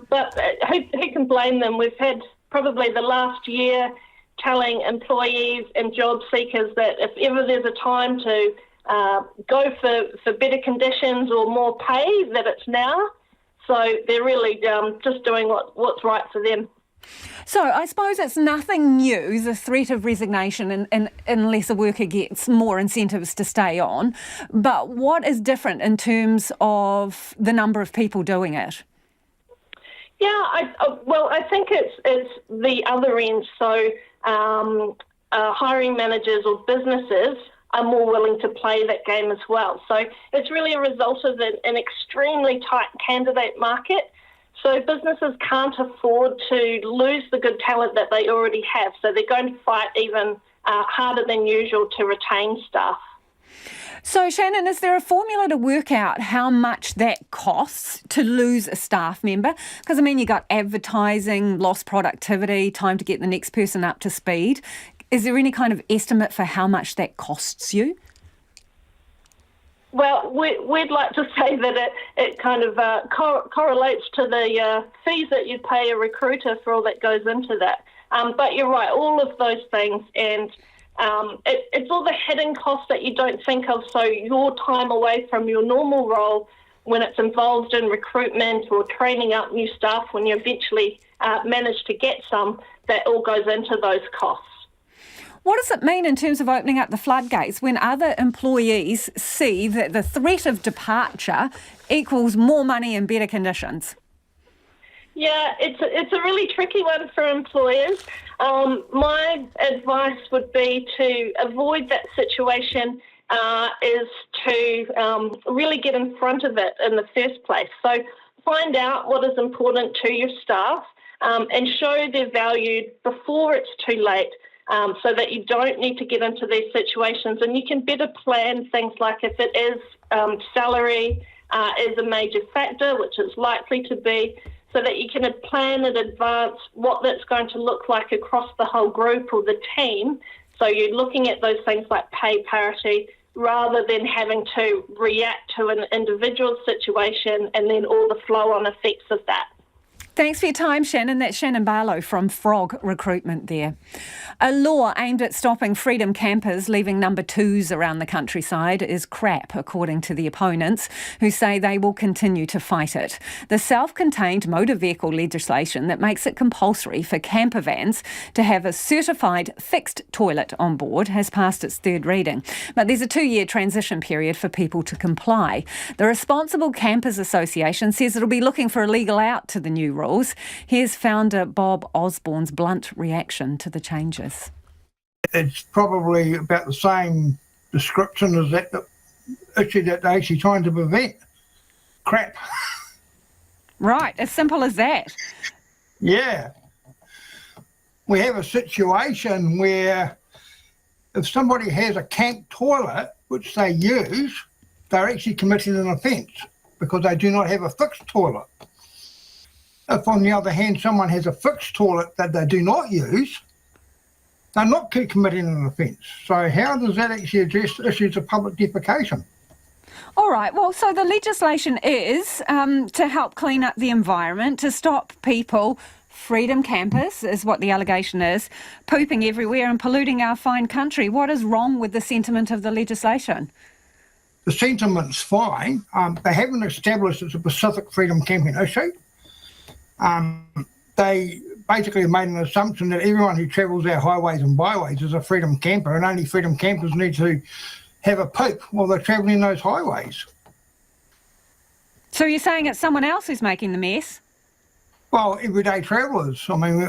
but who can blame them? We've had probably the last year telling employees and job seekers that if ever there's a time to go for better conditions or more pay, that it's now. So they're really just doing what's right for them. So I suppose it's nothing new, the threat of resignation, unless a worker gets more incentives to stay on. But what is different in terms of the number of people doing it? Yeah, I think it's the other end. So hiring managers or businesses are more willing to play that game as well. So it's really a result of an extremely tight candidate market. So businesses can't afford to lose the good talent that they already have. So they're going to fight even harder than usual to retain staff. So, Shannon, is there a formula to work out how much that costs to lose a staff member? Because, I mean, you got advertising, lost productivity, time to get the next person up to speed. Is there any kind of estimate for how much that costs you? Well, we'd like to say that it kind of correlates to the fees that you pay a recruiter for all that goes into that. But you're right, all of those things, and it's all the hidden costs that you don't think of. So your time away from your normal role when it's involved in recruitment or training up new staff, when you eventually manage to get some, that all goes into those costs. What does it mean in terms of opening up the floodgates when other employees see that the threat of departure equals more money and better conditions? Yeah, it's a really tricky one for employers. My advice would be to avoid that situation is to really get in front of it in the first place. So find out what is important to your staff and show they're valued before it's too late. So that you don't need to get into these situations, and you can better plan things like if it is salary is a major factor, which is likely to be, so that you can plan in advance what that's going to look like across the whole group or the team. So you're looking at those things like pay parity rather than having to react to an individual situation and then all the flow-on effects of that. Thanks for your time, Shannon. That's Shannon Barlow from Frog Recruitment there. A law aimed at stopping freedom campers leaving number twos around the countryside is crap, according to the opponents, who say they will continue to fight it. The self-contained motor vehicle legislation that makes it compulsory for camper vans to have a certified fixed toilet on board has passed its third reading. But there's a 2-year transition period for people to comply. The Responsible Campers Association says it'll be looking for a legal out to the new rules. Here's founder Bob Osborne's blunt reaction to the changes. It's probably about the same description as that issue that they're actually trying to prevent. Crap. Right, as simple as that. Yeah. We have a situation where if somebody has a camp toilet, which they use, they're actually committing an offence because they do not have a fixed toilet. If, on the other hand, someone has a fixed toilet that they do not use, they're not committing an offence. So how does that actually address issues of public defecation? All right, well, so the legislation is to help clean up the environment, to stop people, freedom campers is what the allegation is, pooping everywhere and polluting our fine country. What is wrong with the sentiment of the legislation? The sentiment's fine. They haven't established it's a Pacific freedom camping issue. They basically made an assumption that everyone who travels our highways and byways is a freedom camper, and only freedom campers need to have a poop while they're travelling those highways. So you're saying it's someone else who's making the mess? Well, everyday travellers. I mean,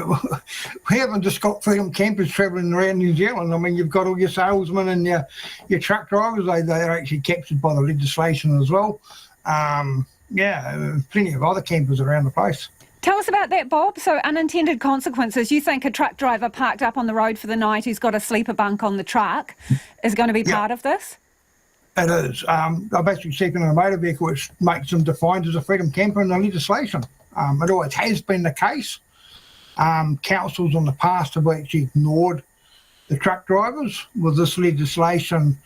we haven't just got freedom campers travelling around New Zealand. I mean, you've got all your salesmen and your truck drivers. They're actually captured by the legislation as well. Plenty of other campers around the place. Tell us about that, Bob. So unintended consequences. You think a truck driver parked up on the road for the night who's got a sleeper bunk on the truck is going to be part of this? It is. They're basically sleeping in a motor vehicle, which makes them defined as a freedom camper in the legislation. It always has been the case. Councils in the past have actually ignored the truck drivers. With this legislation,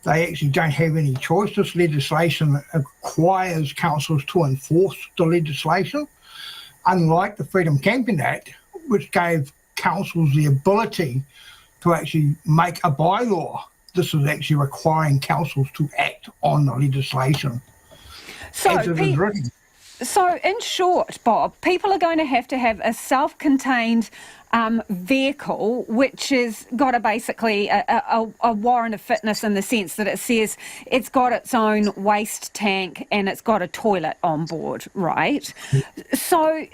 they actually don't have any choice. This legislation requires councils to enforce the legislation. Unlike the Freedom Camping Act, which gave councils the ability to actually make a bylaw, this is actually requiring councils to act on the legislation. So in short, Bob, people are going to have a self-contained vehicle which has got basically a warrant of fitness in the sense that it says it's got its own waste tank and it's got a toilet on board, right? So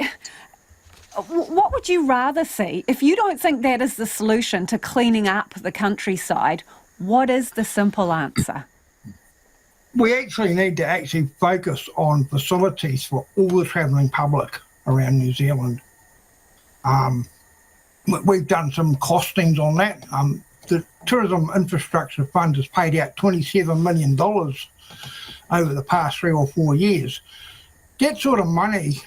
what would you rather see? If you don't think that is the solution to cleaning up the countryside, what is the simple answer? We actually need to focus on facilities for all the travelling public around New Zealand. We've done some costings on that. The Tourism Infrastructure Fund has paid out $27 million over the past 3 or 4 years. That sort of money,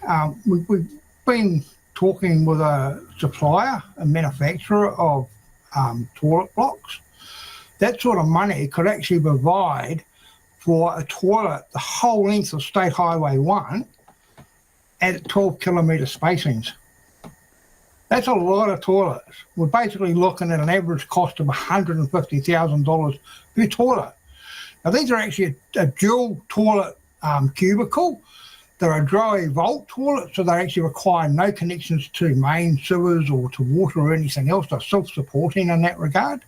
we've been talking with a supplier, a manufacturer of toilet blocks. That sort of money could actually provide for a toilet the whole length of State Highway 1 at 12-kilometre spacings. That's a lot of toilets. We're basically looking at an average cost of $150,000 per toilet. Now, these are actually a dual toilet cubicle. They're a dry vault toilet, so they actually require no connections to main sewers or to water or anything else. They're self-supporting in that regard.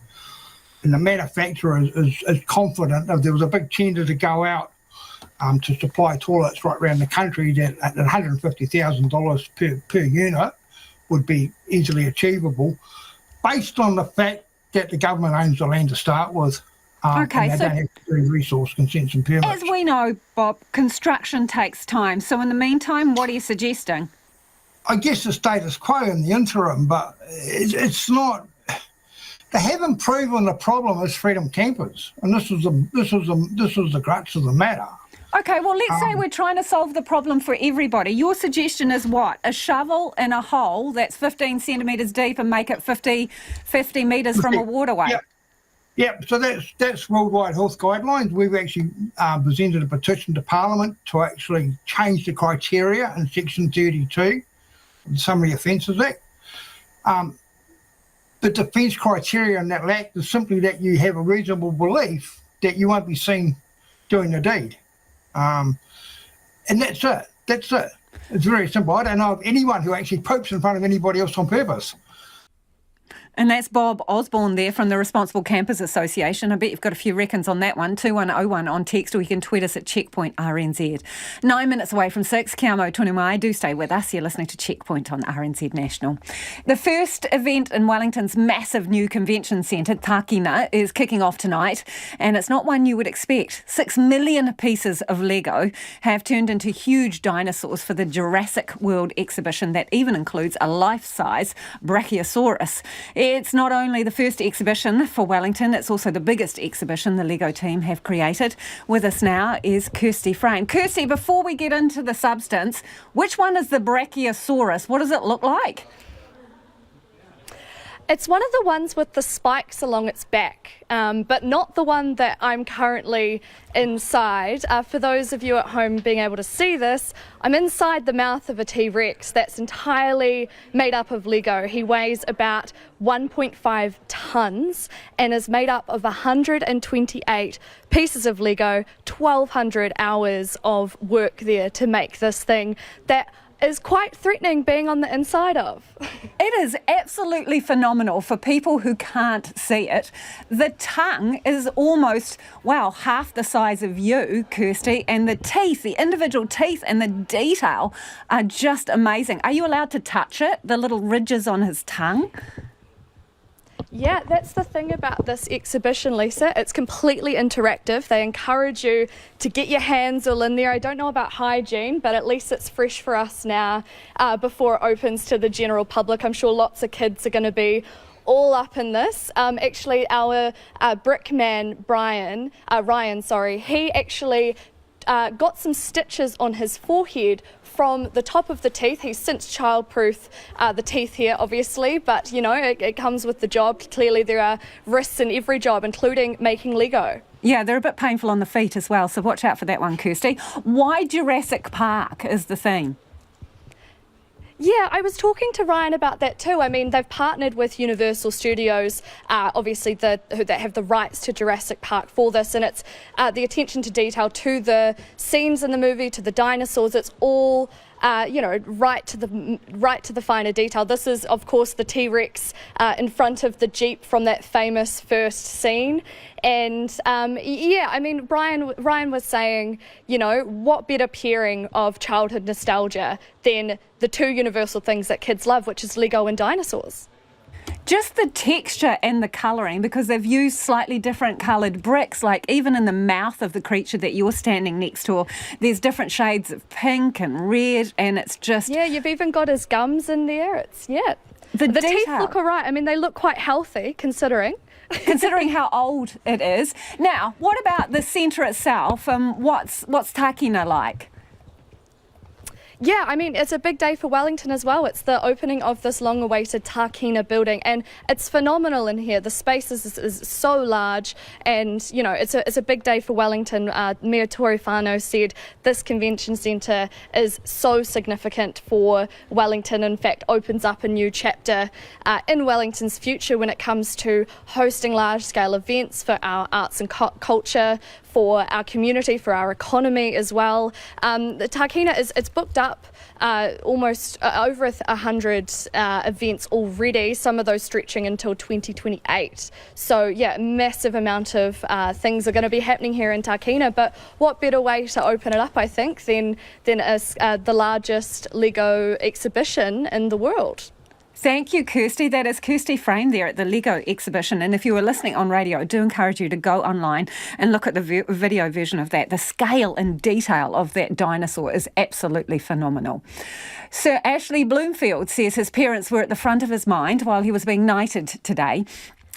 And the manufacturer is confident that if there was a big tender to go out to supply toilets right around the country, that at $150,000 per unit would be easily achievable, based on the fact that the government owns the land to start with. And they don't have to do resource consents and permits. As we know, Bob, construction takes time. So in the meantime, what are you suggesting? I guess the status quo in the interim, but it's not. They haven't proven the problem is freedom campers, and this was the crux of the matter. Okay, well, let's say we're trying to solve the problem for everybody. Your suggestion is what? A shovel in a hole that's 15 centimetres deep and make it 50 metres from a waterway. Yeah, so that's Worldwide Health Guidelines. We've actually presented a petition to Parliament to actually change the criteria in Section 32 of the Summary Offences Act. The defence criteria in that act is simply that you have a reasonable belief that you won't be seen doing the deed. And that's it. It's very simple. I don't know of anyone who actually poops in front of anybody else on purpose. And that's Bob Osborne there from the Responsible Campers Association. I bet you've got a few reckons on that one. 2101 on text, or you can tweet us at Checkpoint RNZ. 9 minutes away from 6. Kia mau tonu mai. Do stay with us. You're listening to Checkpoint on RNZ National. The first event in Wellington's massive new convention centre, Tākina, is kicking off tonight. And it's not one you would expect. 6 million pieces of Lego have turned into huge dinosaurs for the Jurassic World exhibition that even includes a life-size Brachiosaurus. It's not only the first exhibition for Wellington, it's also the biggest exhibition the Lego team have created. With us now is Kirsty Frame. Kirsty, before we get into the substance, which one is the Brachiosaurus? What does it look like? It's one of the ones with the spikes along its back, but not the one that I'm currently inside. For those of you at home being able to see this, I'm inside the mouth of a T-Rex that's entirely made up of Lego. He weighs about 1.5 tonnes and is made up of 128 pieces of Lego, 1,200 hours of work there to make this thing that is quite threatening being on the inside of. It is absolutely phenomenal for people who can't see it. The tongue is almost, wow, half the size of you, Kirsty, and the teeth, the individual teeth and the detail are just amazing. Are you allowed to touch it, the little ridges on his tongue? Yeah, that's the thing about this exhibition, Lisa. It's completely interactive. They encourage you to get your hands all in there. I don't know about hygiene, but at least it's fresh for us now before it opens to the general public. I'm sure lots of kids are going to be all up in this. Actually, our brick man, Ryan, he actually got some stitches on his forehead from the top of the teeth. He's since childproof the teeth here, obviously, but you know, it comes with the job. Clearly there are risks in every job, including making Lego. Yeah, they're a bit painful on the feet as well, so watch out for that one, Kirsty. Why Jurassic Park is the theme? Yeah, I was talking to Ryan about that too. I mean, they've partnered with Universal Studios, obviously that have the rights to Jurassic Park for this, and it's the attention to detail to the scenes in the movie, to the dinosaurs. It's all right to the finer detail. This is, of course, the T-Rex in front of the Jeep from that famous first scene. And I mean, Ryan was saying, you know, what better pairing of childhood nostalgia than the two universal things that kids love, which is Lego and dinosaurs. Just the texture and the colouring, because they've used slightly different coloured bricks, like even in the mouth of the creature that you're standing next to, there's different shades of pink and red, and it's just... Yeah, you've even got his gums in there. The detail. Teeth look all right. I mean, they look quite healthy, considering how old it is. Now, what about the centre itself? What's Tākina like? Yeah, I mean, it's a big day for Wellington as well. It's the opening of this long-awaited Tākina building, and it's phenomenal in here. The space is so large, and, you know, it's a big day for Wellington. Mayor Tory Whānau said this convention centre is so significant for Wellington, in fact, opens up a new chapter in Wellington's future when it comes to hosting large-scale events for our arts and culture, for our community, for our economy as well. The Tākina it's booked up almost over 100 events already, some of those stretching until 2028. So yeah, massive amount of things are going to be happening here in Tākina, but what better way to open it up, I think, than the largest Lego exhibition in the world. Thank you, Kirsty. That is Kirsty Frame there at the Lego exhibition. And if you were listening on radio, I do encourage you to go online and look at the video version of that. The scale and detail of that dinosaur is absolutely phenomenal. Sir Ashley Bloomfield says his parents were at the front of his mind while he was being knighted today.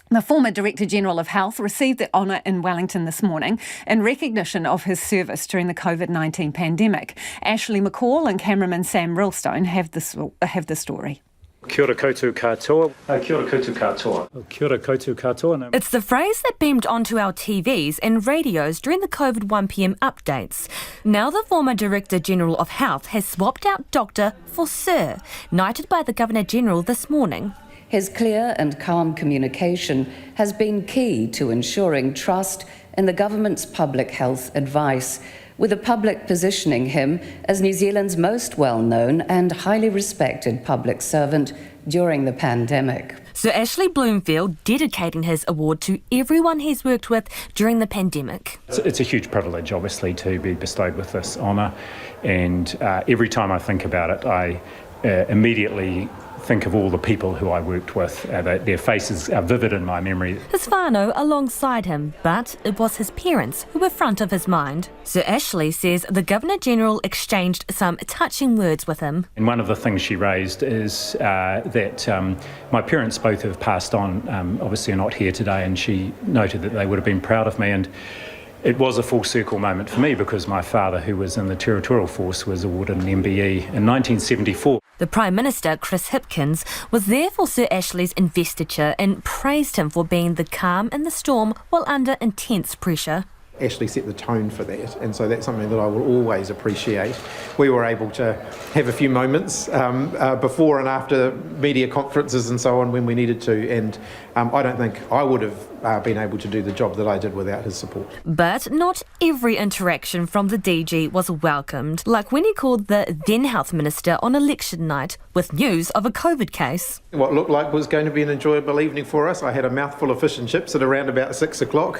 The former Director General of Health received the honour in Wellington this morning in recognition of his service during the COVID-19 pandemic. Ashley McCall and cameraman Sam Rillstone have the story. Kia ora koutou katoa. Kia ora koutou katoa. Kia ora koutou katoa. It's the phrase that beamed onto our TVs and radios during the COVID 1pm updates. Now the former Director General of Health has swapped out Doctor for Sir, knighted by the Governor-General this morning. His clear and calm communication has been key to ensuring trust in the government's public health advice, with the public positioning him as New Zealand's most well-known and highly respected public servant during the pandemic. Sir Ashley Bloomfield dedicating his award to everyone he's worked with during the pandemic. It's a huge privilege, obviously, to be bestowed with this honour, and every time I think about it, I immediately think of all the people who I worked with. Their faces are vivid in my memory. His whānau alongside him, but it was his parents who were front of his mind. Sir Ashley says the Governor-General exchanged some touching words with him. And one of the things she raised is that my parents both have passed on, obviously are not here today, and she noted that they would have been proud of me. And it was a full circle moment for me because my father, who was in the Territorial Force, was awarded an MBE in 1974. The Prime Minister, Chris Hipkins, was there for Sir Ashley's investiture and praised him for being the calm in the storm while under intense pressure. Ashley set the tone for that, and so that's something that I will always appreciate. We were able to have a few moments before and after media conferences and so on when we needed to, and I don't think I would have been able to do the job that I did without his support. But not every interaction from the DG was welcomed, like when he called the then Health Minister on election night with news of a COVID case. What looked like was going to be an enjoyable evening for us. I had a mouthful of fish and chips at around about 6 o'clock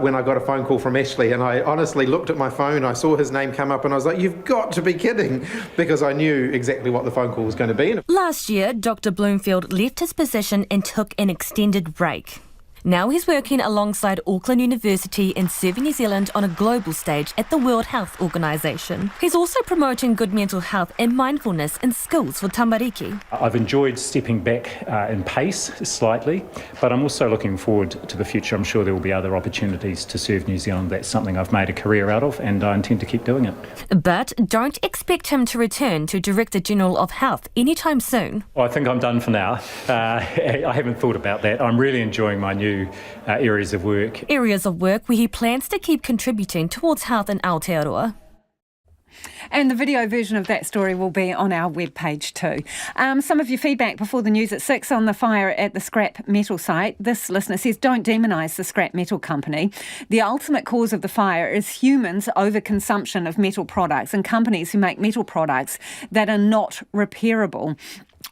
when I got a phone call from Ashley, and I honestly looked at my phone, I saw his name come up, and I was like, you've got to be kidding, because I knew exactly what the phone call was going to be. Last year, Dr. Bloomfield left his position and took an extended break. Now he's working alongside Auckland University and serving New Zealand on a global stage at the World Health Organisation. He's also promoting good mental health and mindfulness in schools for tamariki. I've enjoyed stepping back in pace slightly, but I'm also looking forward to the future. I'm sure there will be other opportunities to serve New Zealand. That's something I've made a career out of, and I intend to keep doing it. But don't expect him to return to Director General of Health anytime soon. Well, I think I'm done for now. I haven't thought about that. I'm really enjoying my new areas of work. Areas of work where he plans to keep contributing towards health in Aotearoa. And the video version of that story will be on our webpage too. Some of your feedback before the news at 6 on the fire at the scrap metal site. This listener says, don't demonise the scrap metal company. The ultimate cause of the fire is humans' overconsumption of metal products and companies who make metal products that are not repairable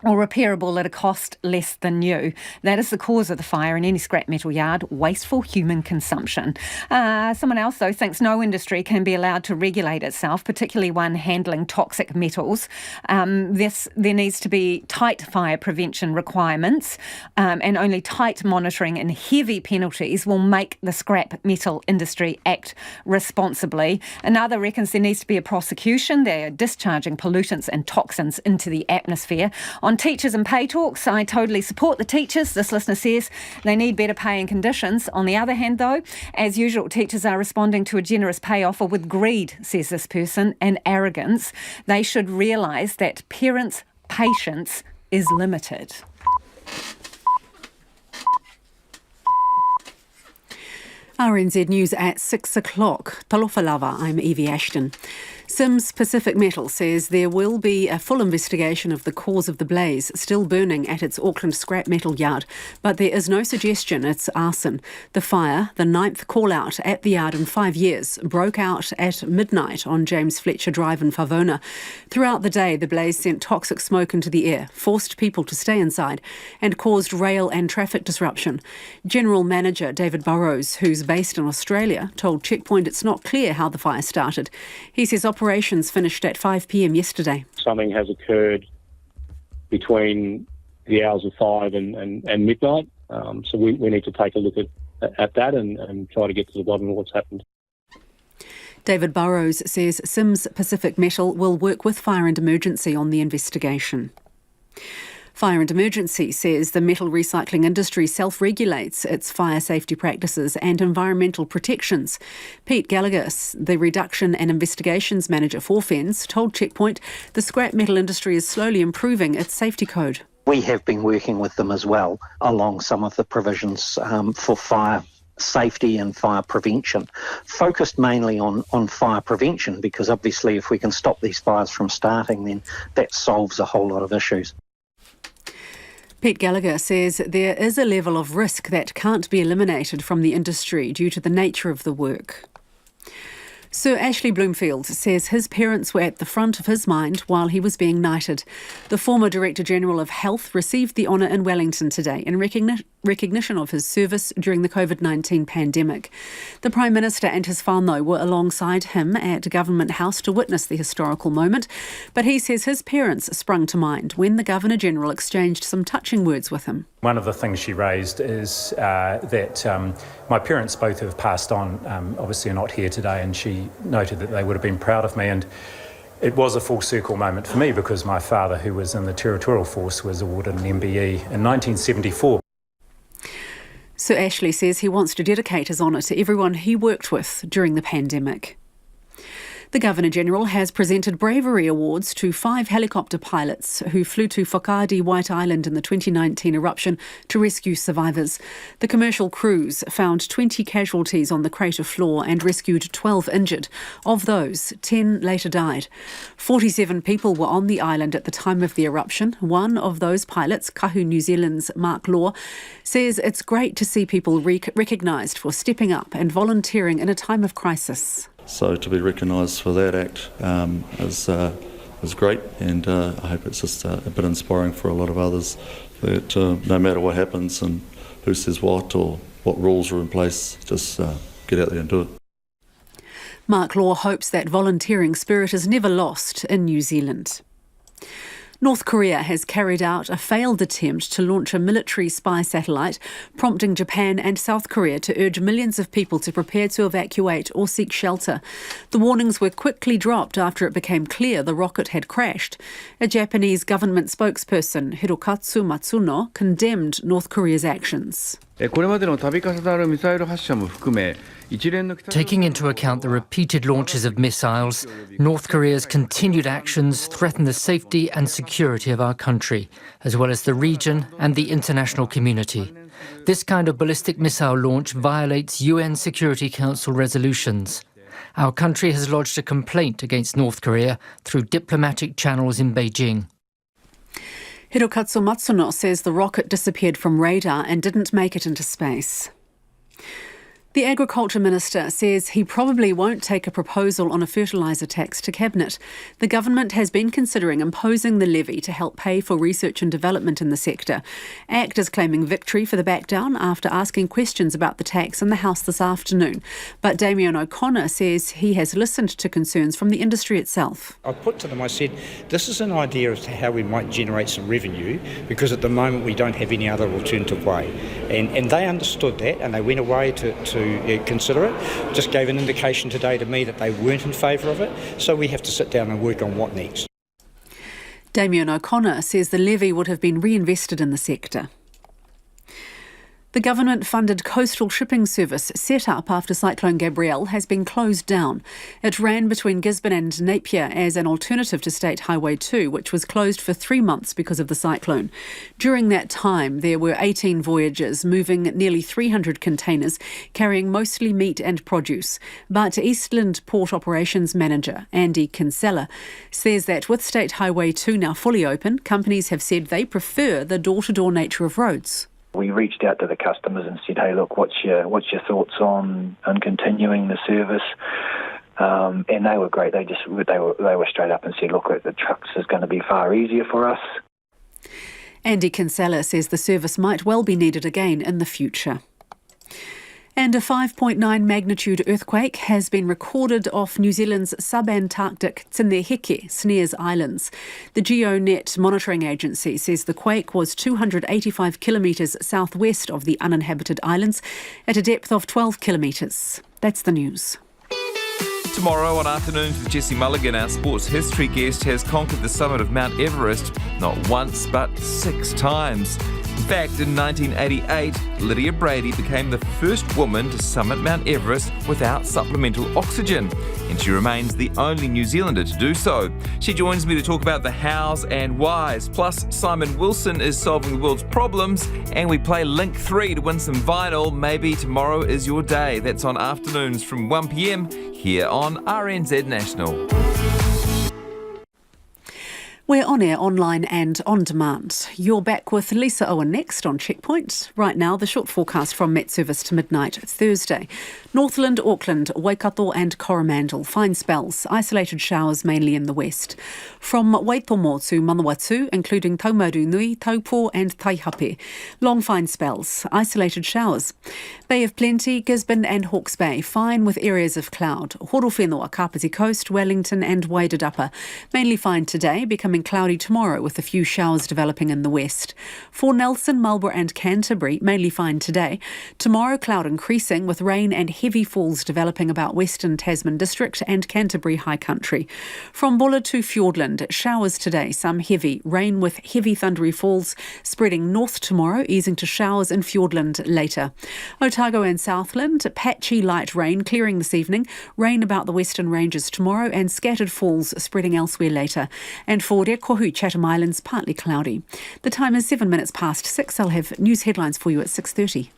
or repairable at a cost less than new. That is the cause of the fire in any scrap metal yard, wasteful human consumption. Someone else, though, thinks no industry can be allowed to regulate itself, particularly one handling toxic metals. There needs to be tight fire prevention requirements, and only tight monitoring and heavy penalties will make the scrap metal industry act responsibly. Another reckons there needs to be a prosecution. They're discharging pollutants and toxins into the atmosphere. On teachers and pay talks, I totally support the teachers. This listener says they need better pay and conditions. On the other hand, though, as usual, teachers are responding to a generous pay offer with greed, says this person, and arrogance. They should realise that parents' patience is limited. RNZ News at 6 o'clock. Talofa lava, I'm Evie Ashton. Sims Pacific Metal says there will be a full investigation of the cause of the blaze still burning at its Auckland scrap metal yard, but there is no suggestion it's arson. The fire, the 9th call-out at the yard in 5 years, broke out at midnight on James Fletcher Drive in Favona. Throughout the day, the blaze sent toxic smoke into the air, forced people to stay inside, and caused rail and traffic disruption. General Manager David Burrows, who's based in Australia, told Checkpoint it's not clear how the fire started. He says operations finished at 5 p.m. yesterday. Something has occurred between the hours of 5 and midnight, so we need to take a look at that and try to get to the bottom of what's happened. David Burrows says Sims Pacific Metal will work with Fire and Emergency on the investigation. Fire and Emergency says the metal recycling industry self-regulates its fire safety practices and environmental protections. Pete Gallagher, the Reduction and Investigations Manager for FENZ, told Checkpoint the scrap metal industry is slowly improving its safety code. We have been working with them as well along some of the provisions for fire safety and fire prevention, focused mainly on fire prevention, because obviously if we can stop these fires from starting, then that solves a whole lot of issues. Pete Gallagher says there is a level of risk that can't be eliminated from the industry due to the nature of the work. Sir Ashley Bloomfield says his parents were at the front of his mind while he was being knighted. The former Director General of Health received the honour in Wellington today in recognition of his service during the COVID-19 pandemic. The Prime Minister and his whānau were alongside him at Government House to witness the historical moment, but he says his parents sprung to mind when the Governor-General exchanged some touching words with him. One of the things she raised is that my parents both have passed on, obviously are not here today, and she noted that they would have been proud of me, and it was a full circle moment for me because my father, who was in the Territorial Force, was awarded an MBE in 1974. Sir Ashley says he wants to dedicate his honour to everyone he worked with during the pandemic. The Governor-General has presented bravery awards to 5 helicopter pilots who flew to Whakaari White Island in the 2019 eruption to rescue survivors. The commercial cruise found 20 casualties on the crater floor and rescued 12 injured. Of those, 10 later died. 47 people were on the island at the time of the eruption. One of those pilots, Kahu New Zealand's Mark Law, says it's great to see people recognised for stepping up and volunteering in a time of crisis. So to be recognised for that act is great, and I hope it's just a bit inspiring for a lot of others that no matter what happens and who says what or what rules are in place, just get out there and do it. Mark Law hopes that volunteering spirit is never lost in New Zealand. North Korea has carried out a failed attempt to launch a military spy satellite, prompting Japan and South Korea to urge millions of people to prepare to evacuate or seek shelter. The warnings were quickly dropped after it became clear the rocket had crashed. A Japanese government spokesperson, Hirokatsu Matsuno, condemned North Korea's actions. Taking into account the repeated launches of missiles, North Korea's continued actions threaten the safety and security of our country, as well as the region and the international community. This kind of ballistic missile launch violates UN Security Council resolutions. Our country has lodged a complaint against North Korea through diplomatic channels in Beijing. Hirokatsu Matsuno says the rocket disappeared from radar and didn't make it into space. The Agriculture Minister says he probably won't take a proposal on a fertiliser tax to Cabinet. The government has been considering imposing the levy to help pay for research and development in the sector. ACT is claiming victory for the backdown after asking questions about the tax in the House this afternoon. But Damien O'Connor says he has listened to concerns from the industry itself. I put to them, I said, this is an idea as to how we might generate some revenue, because at the moment we don't have any other alternative way. And they understood that, and they went away to consider it. Just gave an indication today to me that they weren't in favour of it, so we have to sit down and work on what next. Damien O'Connor says the levy would have been reinvested in the sector. The government-funded coastal shipping service set up after Cyclone Gabrielle has been closed down. It ran between Gisborne and Napier as an alternative to State Highway 2, which was closed for 3 months because of the cyclone. During that time, there were 18 voyages moving nearly 300 containers, carrying mostly meat and produce. But Eastland Port Operations Manager Andy Kinsella says that with State Highway 2 now fully open, companies have said they prefer the door-to-door nature of roads. We reached out to the customers and said, "Hey, look, what's your thoughts on continuing the service?" And they were great. They were straight up and said, "Look, the trucks is going to be far easier for us." Andy Kinsella says the service might well be needed again in the future. And a 5.9 magnitude earthquake has been recorded off New Zealand's subantarctic Tineheke, Snares Islands. The GeoNet monitoring agency says the quake was 285 kilometres southwest of the uninhabited islands at a depth of 12 kilometres. That's the news. Tomorrow on Afternoons with Jesse Mulligan, our sports history guest has conquered the summit of Mount Everest not once but 6 times. In fact, in 1988, Lydia Brady became the first woman to summit Mount Everest without supplemental oxygen, and she remains the only New Zealander to do so. She joins me to talk about the hows and whys. Plus, Simon Wilson is solving the world's problems, and we play Link 3 to win some vinyl. Maybe tomorrow is your day. That's on Afternoons from 1 p.m. here on RNZ National. We're on air, online and on demand. You're back with Lisa Owen next on Checkpoint. Right now, the short forecast from Met Service to midnight Thursday. Northland, Auckland, Waikato and Coromandel. Fine spells, isolated showers mainly in the west. From Waitomo to Manawatu, including Taumarunui, Taupo and Taihape. Long fine spells, isolated showers. Bay of Plenty, Gisborne and Hawke's Bay. Fine with areas of cloud. Horowhenua, Kapiti Coast, Wellington and Wairarapa. Mainly fine today, becoming and cloudy tomorrow with a few showers developing in the west. For Nelson, Marlborough and Canterbury, mainly fine today. Tomorrow, cloud increasing with rain and heavy falls developing about Western Tasman District and Canterbury High Country. From Bulla to Fiordland, showers today, some heavy. Rain with heavy thundery falls spreading north tomorrow, easing to showers in Fiordland later. Otago and Southland, patchy light rain clearing this evening. Rain about the Western Ranges tomorrow and scattered falls spreading elsewhere later. And for Te Kohu, Chatham Islands, partly cloudy. The time is 7 minutes past 6. I'll have news headlines for you at 6:30.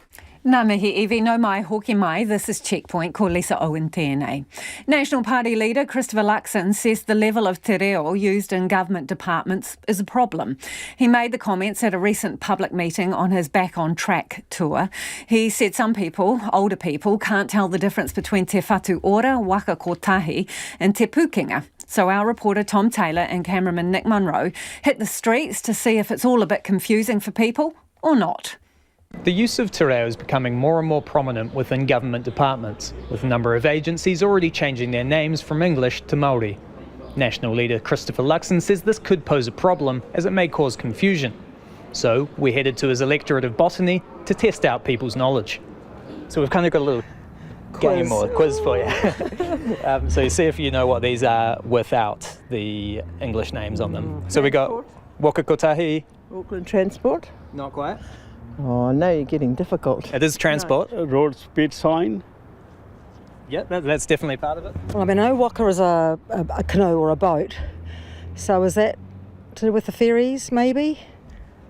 Nā mihi iwi, no mai, hoki mai. This is Checkpoint, ko Lisa Owen tēnei. National Party leader Christopher Luxon says the level of te reo used in government departments is a problem. He made the comments at a recent public meeting on his Back on Track tour. He said some people, older people, can't tell the difference between te whatu ora, waka kotahi and te pukenga. So our reporter Tom Taylor and cameraman Nick Munro hit the streets to see if it's all a bit confusing for people or not. The use of te reo is becoming more and more prominent within government departments, with a number of agencies already changing their names from English to Māori. National leader Christopher Luxon says this could pose a problem as it may cause confusion. So we're headed to his electorate of Botany to test out people's knowledge. So we've kind of got a little quiz for you. So you see if you know what these are without the English names on them. So we got waka kotahi. Auckland Transport. Not quite. Oh, now you're getting difficult. It is transport. No. Road speed sign. Yeah, that's definitely part of it. Well, I mean, I know waka is a canoe or a boat. So is that to do with the ferries, maybe?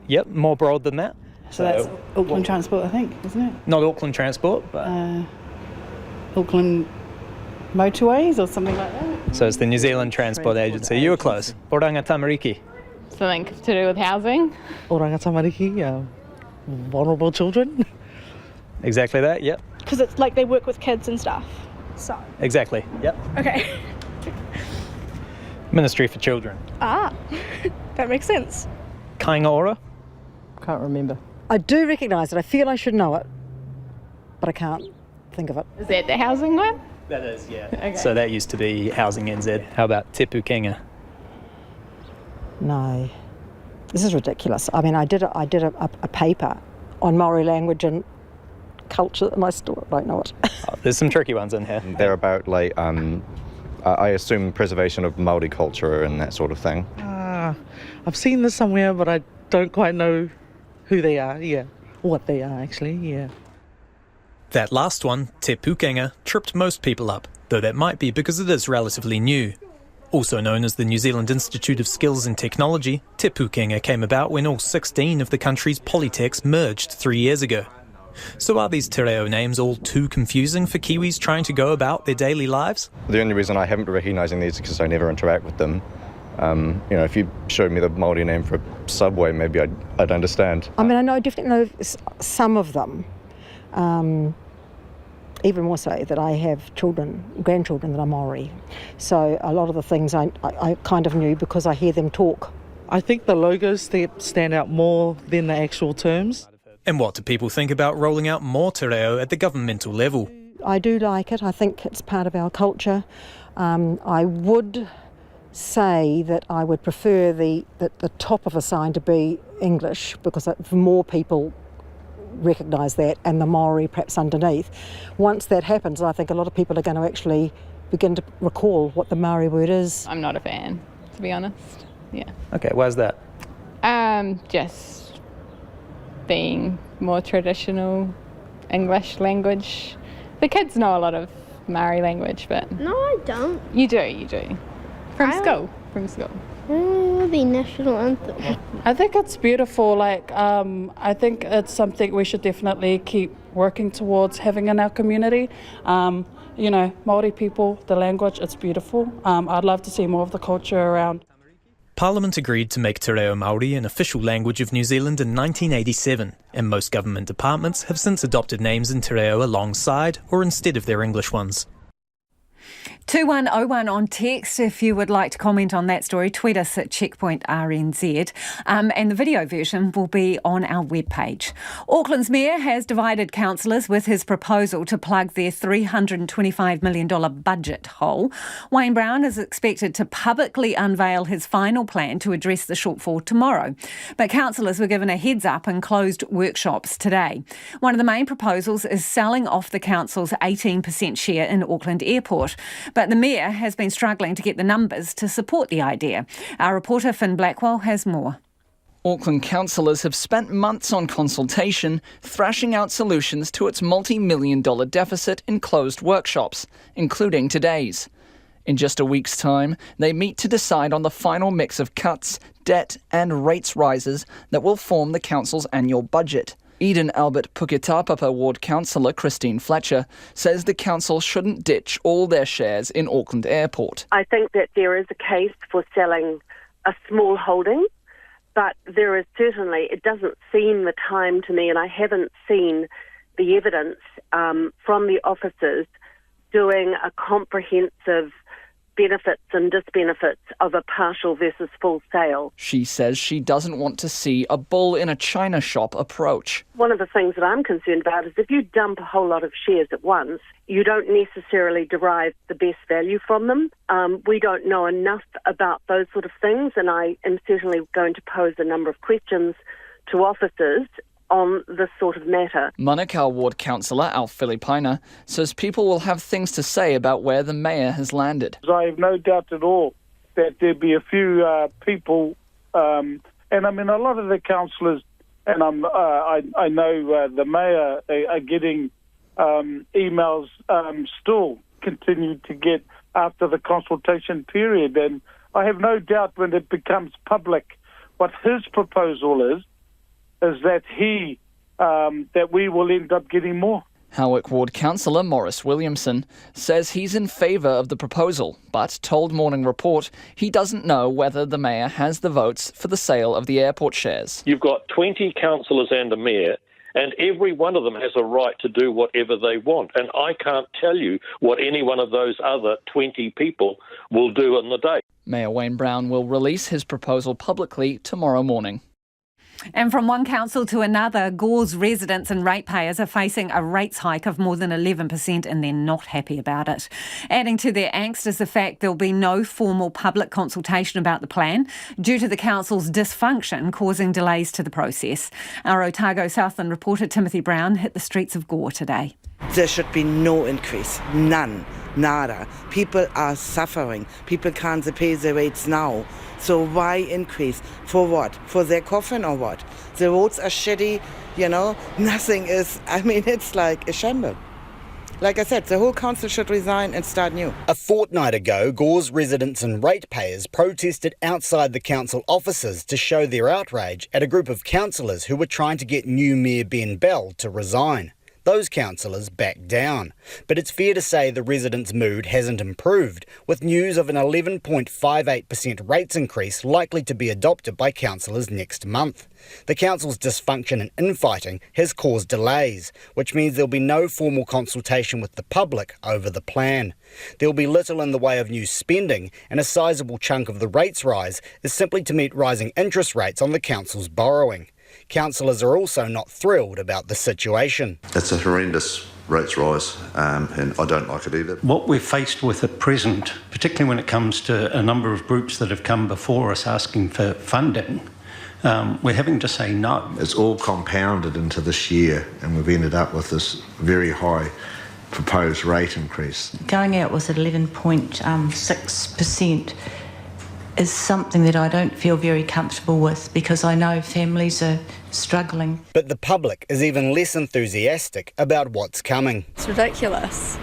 Yep, more broad than that. So that's Auckland Transport, I think, isn't it? Not Auckland Transport, but... Auckland Motorways or something like that? So it's the New Zealand Transport Agency. You were close. Oranga Tamariki. Something to do with housing. Oranga Tamariki, vulnerable children. Exactly that, yep. Because it's like they work with kids and stuff. So. Exactly, yep. Okay. Ministry for Children. Ah, that makes sense. Kainga ora? Can't remember. I do recognise it. I feel I should know it, but I can't think of it. Is that the housing one? That is, yeah. Okay. So that used to be Housing NZ. How about Te Pukenga? No. This is ridiculous. I mean, I did a paper on Māori language and culture, and I still don't know it. Oh, there's some tricky ones in here. They're about, like, I assume preservation of Māori culture and that sort of thing. I've seen this somewhere, but I don't quite know who they are, what they are, actually, That last one, Te Pukenga, tripped most people up, though that might be because it is relatively new. Also known as the New Zealand Institute of Skills and Technology, Te Pukenga came about when all 16 of the country's polytechs merged 3 years ago. So are these te reo names all too confusing for Kiwis trying to go about their daily lives? The only reason I haven't been recognising these is because I never interact with them. If you showed me the Māori name for a subway, maybe I'd understand. I mean, I definitely know some of them. Even more so that I have grandchildren that are Māori. So a lot of the things I kind of knew because I hear them talk. I think the logos stand out more than the actual terms. And what do people think about rolling out more te reo at the governmental level? I do like it. I think it's part of our culture. I would say that I would prefer the top of a sign to be English because more people recognise that, and the Māori perhaps underneath. Once that happens, I think a lot of people are going to actually begin to recall what the Māori word is. I'm not a fan, to be honest. Yeah. Okay, why's that? Just being more traditional English language. The kids know a lot of Māori language, but... No, I don't. You do. From school. The national anthem. I think it's beautiful. I think it's something we should definitely keep working towards having in our community. Māori people, the language, it's beautiful. I'd love to see more of the culture around. Parliament agreed to make te reo Māori an official language of New Zealand in 1987, and most government departments have since adopted names in te reo alongside or instead of their English ones. 2101 on text if you would like to comment on that story. Tweet us at Checkpoint RNZ. And the video version will be on our webpage. Auckland's Mayor has divided councillors with his proposal to plug their $325 million budget hole. Wayne Brown is expected to publicly unveil his final plan to address the shortfall tomorrow. But councillors were given a heads up and closed workshops today. One of the main proposals is selling off the council's 18% share in Auckland Airport. But the Mayor has been struggling to get the numbers to support the idea. Our reporter Finn Blackwell has more. Auckland councillors have spent months on consultation, thrashing out solutions to its multi-million-dollar deficit in closed workshops, including today's. In just a week's time, they meet to decide on the final mix of cuts, debt and rates rises that will form the council's annual budget. Eden Albert Puketapapa Ward councillor Christine Fletcher says the council shouldn't ditch all their shares in Auckland Airport. I think that there is a case for selling a small holding, but there is certainly, it doesn't seem the time to me, and I haven't seen the evidence from the officers doing a comprehensive benefits and disbenefits of a partial versus full sale. She says she doesn't want to see a bull in a china shop approach. One of the things that I'm concerned about is if you dump a whole lot of shares at once, you don't necessarily derive the best value from them. We don't know enough about those sort of things, and I am certainly going to pose a number of questions to officers on this sort of matter. Manukau Ward councillor Al Filipaina says people will have things to say about where the Mayor has landed. I have no doubt at all that there'll be a few people, and I mean a lot of the councillors, and I know the Mayor are getting emails still continue to get after the consultation period, and I have no doubt when it becomes public what his proposal is that that we will end up getting more. Howick Ward councillor Maurice Williamson says he's in favour of the proposal, but told Morning Report he doesn't know whether the Mayor has the votes for the sale of the airport shares. You've got 20 councillors and a Mayor, and every one of them has a right to do whatever they want. And I can't tell you what any one of those other 20 people will do on the day. Mayor Wayne Brown will release his proposal publicly tomorrow morning. And from one council to another, Gore's residents and ratepayers are facing a rates hike of more than 11% and they're not happy about it. Adding to their angst is the fact there'll be no formal public consultation about the plan due to the council's dysfunction causing delays to the process. Our Otago Southland reporter Timothy Brown hit the streets of Gore today. There should be no increase, none, nada. People are suffering. People can't pay their rates now. So why increase? For what? For their coffin or what? The roads are shitty, nothing is, it's like a shambles. Like I said, the whole council should resign and start new. A fortnight ago, Gore's residents and ratepayers protested outside the council offices to show their outrage at a group of councillors who were trying to get new Mayor Ben Bell to resign. Those councillors backed down. But it's fair to say the residents' mood hasn't improved, with news of an 11.58% rates increase likely to be adopted by councillors next month. The council's dysfunction and infighting has caused delays, which means there'll be no formal consultation with the public over the plan. There'll be little in the way of new spending, and a sizable chunk of the rates rise is simply to meet rising interest rates on the council's borrowing. Councillors are also not thrilled about the situation. It's a horrendous rates rise, and I don't like it either. What we're faced with at present, particularly when it comes to a number of groups that have come before us asking for funding, we're having to say no. It's all compounded into this year, and we've ended up with this very high proposed rate increase. Going out with 11.6% is something that I don't feel very comfortable with because I know families are struggling. But the public is even less enthusiastic about what's coming. It's ridiculous.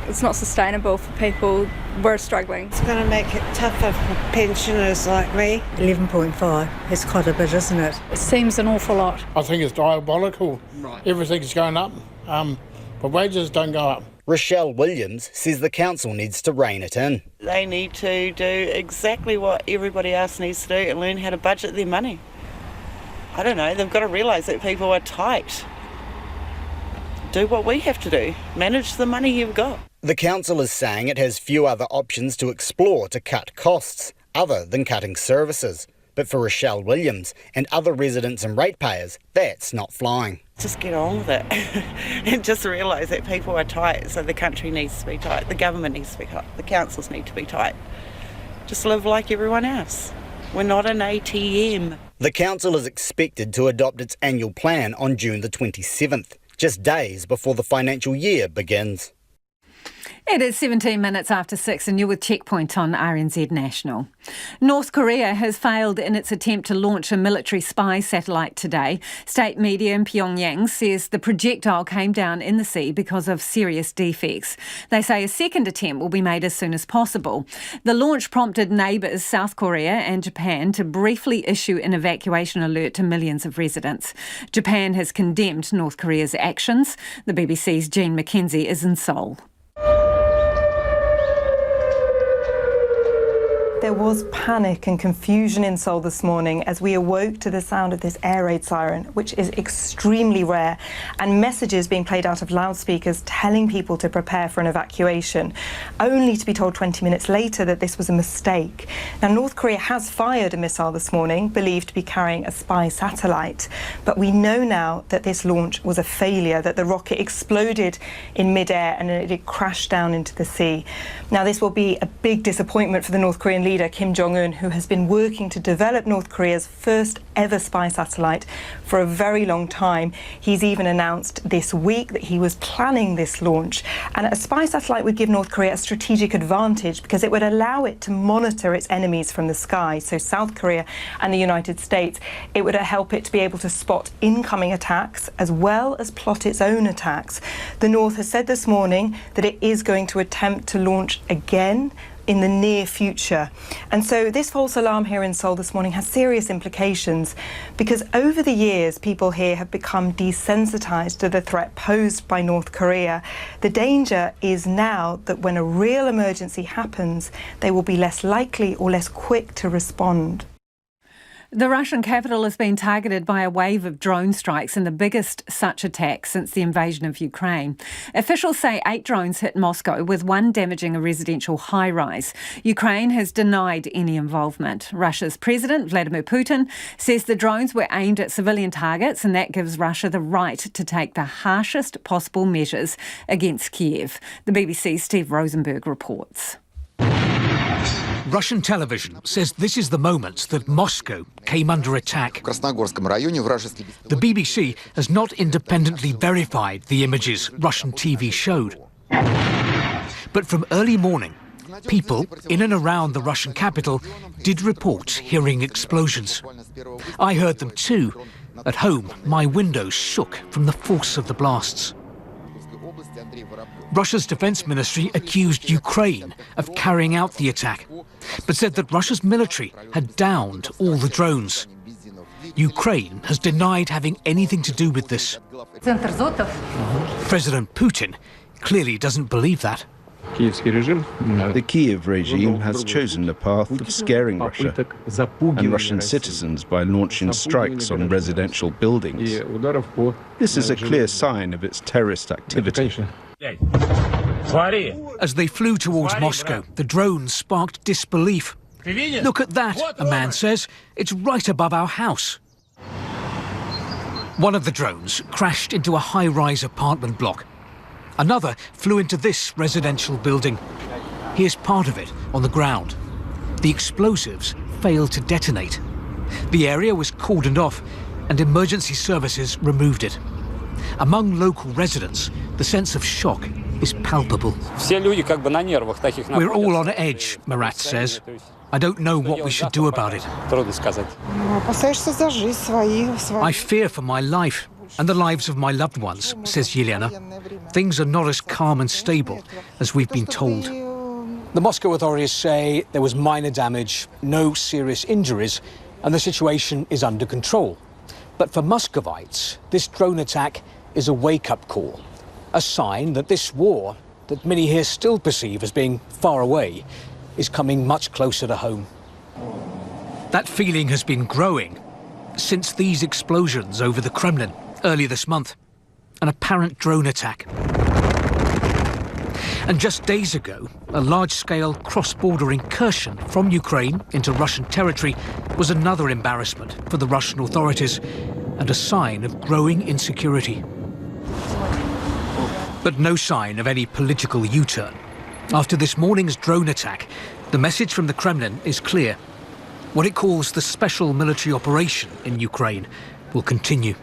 It's not sustainable for people. We're struggling. It's going to make it tougher for pensioners like me. 11.5 is quite a bit, isn't it? It seems an awful lot. I think it's diabolical. Right. Everything's going up, but wages don't go up. Rochelle Williams says the council needs to rein it in. They need to do exactly what everybody else needs to do and learn how to budget their money. I don't know, they've got to realise that people are tight. Do what we have to do, manage the money you've got. The council is saying it has few other options to explore to cut costs, other than cutting services. But for Rochelle Williams and other residents and ratepayers, that's not flying. Just get on with it and just realise that people are tight, so the country needs to be tight, the government needs to be tight, the councils need to be tight. Just live like everyone else. We're not an ATM. The council is expected to adopt its annual plan on June the 27th, just days before the financial year begins. It is 17 minutes after 6 and you're with Checkpoint on RNZ National. North Korea has failed in its attempt to launch a military spy satellite today. State media in Pyongyang says the projectile came down in the sea because of serious defects. They say a second attempt will be made as soon as possible. The launch prompted neighbours South Korea and Japan to briefly issue an evacuation alert to millions of residents. Japan has condemned North Korea's actions. The BBC's Jean McKenzie is in Seoul. There was panic and confusion in Seoul this morning as we awoke to the sound of this air raid siren, which is extremely rare, and messages being played out of loudspeakers telling people to prepare for an evacuation, only to be told 20 minutes later that this was a mistake. Now, North Korea has fired a missile this morning, believed to be carrying a spy satellite, but we know now that this launch was a failure, that the rocket exploded in midair and it crashed down into the sea. Now, this will be a big disappointment for the North Korean leader Kim Jong-un, who has been working to develop North Korea's first ever spy satellite for a very long time. He's even announced this week that he was planning this launch. And a spy satellite would give North Korea a strategic advantage because it would allow it to monitor its enemies from the sky, so South Korea and the United States. It would help it to be able to spot incoming attacks as well as plot its own attacks. The North has said this morning that it is going to attempt to launch again in the near future. And so this false alarm here in Seoul this morning has serious implications because over the years people here have become desensitised to the threat posed by North Korea. The danger is now that when a real emergency happens, they will be less likely or less quick to respond. The Russian capital has been targeted by a wave of drone strikes and the biggest such attack since the invasion of Ukraine. Officials say 8 drones hit Moscow, with one damaging a residential high-rise. Ukraine has denied any involvement. Russia's President Vladimir Putin says the drones were aimed at civilian targets and that gives Russia the right to take the harshest possible measures against Kiev. The BBC's Steve Rosenberg reports. Russian television says this is the moment that Moscow came under attack. The BBC has not independently verified the images Russian TV showed. But from early morning, people in and around the Russian capital did report hearing explosions. I heard them too. At home, my windows shook from the force of the blasts. Russia's defense ministry accused Ukraine of carrying out the attack, but said that Russia's military had downed all the drones. Ukraine has denied having anything to do with this. President Putin clearly doesn't believe that. The Kiev regime has chosen the path of scaring Russia and Russian citizens by launching strikes on residential buildings. This is a clear sign of its terrorist activity. As they flew towards Moscow, the drones sparked disbelief. Look at that, a man says. It's right above our house. One of the drones crashed into a high-rise apartment block. Another flew into this residential building. Here's part of it on the ground. The explosives failed to detonate. The area was cordoned off and emergency services removed it. Among local residents, the sense of shock is palpable. We're all on edge, Marat says. I don't know what we should do about it. I fear for my life and the lives of my loved ones, says Yelena. Things are not as calm and stable as we've been told. The Moscow authorities say there was minor damage, no serious injuries, and the situation is under control. But for Muscovites, this drone attack is a wake-up call, a sign that this war, that many here still perceive as being far away, is coming much closer to home. That feeling has been growing since these explosions over the Kremlin early this month, an apparent drone attack. And just days ago, a large-scale cross-border incursion from Ukraine into Russian territory was another embarrassment for the Russian authorities and a sign of growing insecurity. But no sign of any political U-turn. After this morning's drone attack, the message from the Kremlin is clear. What it calls the special military operation in Ukraine will continue.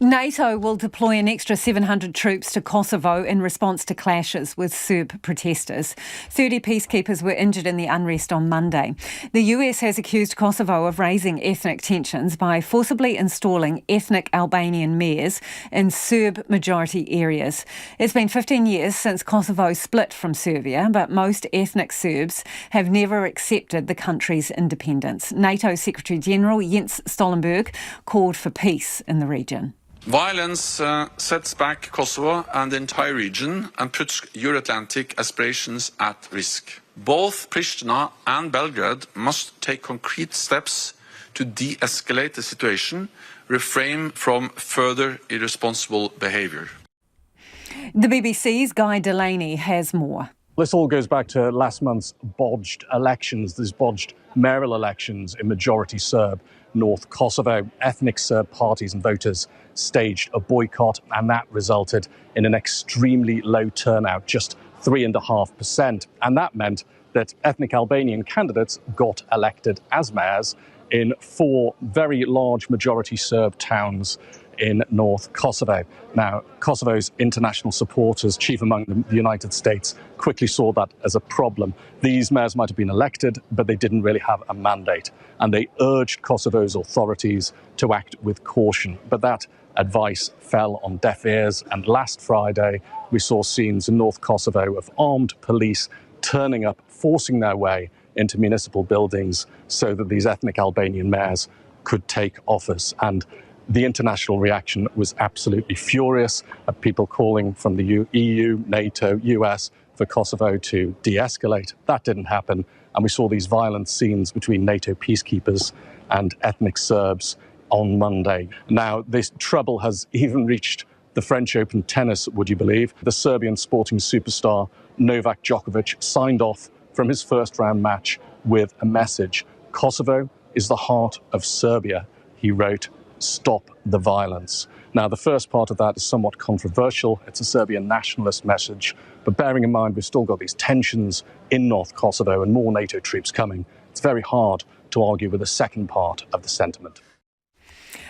NATO will deploy an extra 700 troops to Kosovo in response to clashes with Serb protesters. 30 peacekeepers were injured in the unrest on Monday. The US has accused Kosovo of raising ethnic tensions by forcibly installing ethnic Albanian mayors in Serb-majority areas. It's been 15 years since Kosovo split from Serbia, but most ethnic Serbs have never accepted the country's independence. NATO Secretary-General Jens Stoltenberg called for peace in the region. Violence sets back Kosovo and the entire region and puts Euro-Atlantic aspirations at risk. Both Pristina and Belgrade must take concrete steps to de-escalate the situation, refrain from further irresponsible behaviour. The BBC's Guy Delaney has more. This all goes back to last month's bodged elections, these bodged mayoral elections in majority Serb North Kosovo. Ethnic Serb parties and voters staged a boycott, and that resulted in an extremely low turnout, just 3.5%. And that meant that ethnic Albanian candidates got elected as mayors in 4 very large majority Serb towns in North Kosovo. Now, Kosovo's international supporters, chief among them the United States, quickly saw that as a problem. These mayors might have been elected, but they didn't really have a mandate. And they urged Kosovo's authorities to act with caution. But that advice fell on deaf ears. And last Friday, we saw scenes in North Kosovo of armed police turning up, forcing their way into municipal buildings so that these ethnic Albanian mayors could take office. And the international reaction was absolutely furious, people calling from the EU, NATO, US for Kosovo to de-escalate. That didn't happen, and we saw these violent scenes between NATO peacekeepers and ethnic Serbs on Monday. Now, this trouble has even reached the French Open tennis, would you believe? The Serbian sporting superstar Novak Djokovic signed off from his first-round match with a message. Kosovo is the heart of Serbia, he wrote. Stop the violence. Now, the first part of that is somewhat controversial. It's a Serbian nationalist message. But bearing in mind we've still got these tensions in North Kosovo and more NATO troops coming, it's very hard to argue with the second part of the sentiment.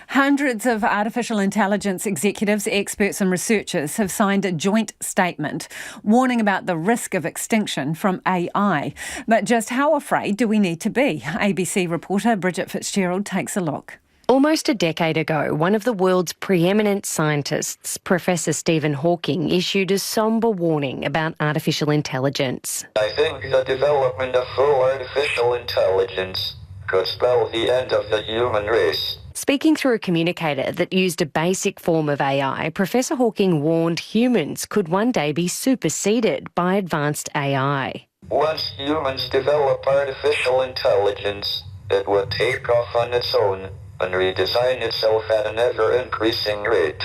Hundreds of artificial intelligence executives, experts and researchers have signed a joint statement warning about the risk of extinction from AI. But just how afraid do we need to be? ABC reporter Bridget Fitzgerald takes a look. Almost a decade ago, one of the world's preeminent scientists, Professor Stephen Hawking, issued a sombre warning about artificial intelligence. I think the development of full artificial intelligence could spell the end of the human race. Speaking through a communicator that used a basic form of AI, Professor Hawking warned humans could one day be superseded by advanced AI. Once humans develop artificial intelligence, it would take off on its own and redesign itself at an ever-increasing rate.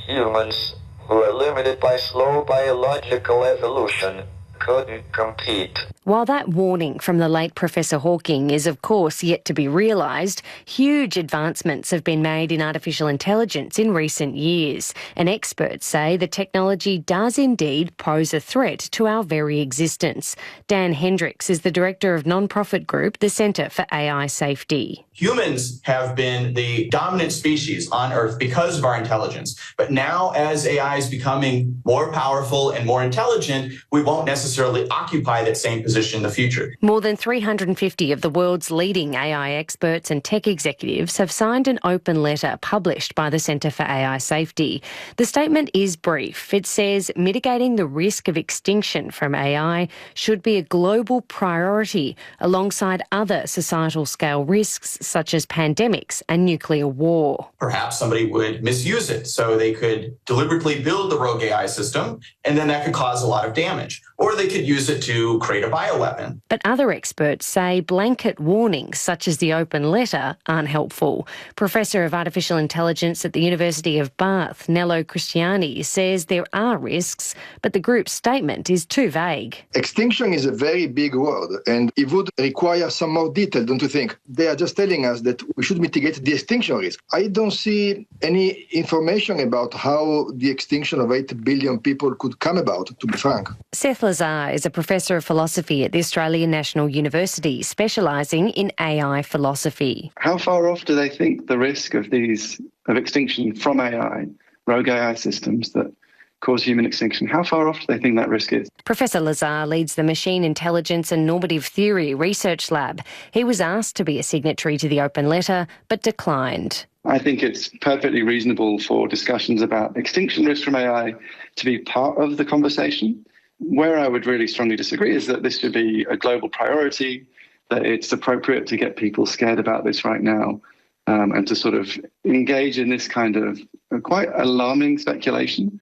Humans, who are limited by slow biological evolution, couldn't compete. While that warning from the late Professor Hawking is of course yet to be realised, huge advancements have been made in artificial intelligence in recent years, and experts say the technology does indeed pose a threat to our very existence. Dan Hendricks is the director of non-profit group the Centre for AI Safety. Humans have been the dominant species on Earth because of our intelligence. But now, as AI is becoming more powerful and more intelligent, we won't necessarily occupy that same position in the future. More than 350 of the world's leading AI experts and tech executives have signed an open letter published by the Centre for AI Safety. The statement is brief. It says mitigating the risk of extinction from AI should be a global priority alongside other societal scale risks such as pandemics and nuclear war. Perhaps somebody would misuse it, so they could deliberately build the rogue AI system, and then that could cause a lot of damage. Or they could use it to create a bioweapon. But other experts say blanket warnings, such as the open letter, aren't helpful. Professor of Artificial Intelligence at the University of Bath, Nello Cristiani, says there are risks, but the group's statement is too vague. Extinction is a very big word, and it would require some more detail, don't you think? They are just telling us that we should mitigate the extinction risk. I don't see any information about how the extinction of 8 billion people could come about, to be frank. Seth Lazar is a professor of philosophy at the Australian National University, specialising in AI philosophy. How far off do they think the risk of extinction from AI, rogue AI systems that cause human extinction, how far off do they think that risk is? Professor Lazar leads the Machine Intelligence and Normative Theory Research Lab. He was asked to be a signatory to the open letter, but declined. I think it's perfectly reasonable for discussions about extinction risk from AI to be part of the conversation. Where I would really strongly disagree is that this should be a global priority, that it's appropriate to get people scared about this right now, and to sort of engage in this kind of quite alarming speculation.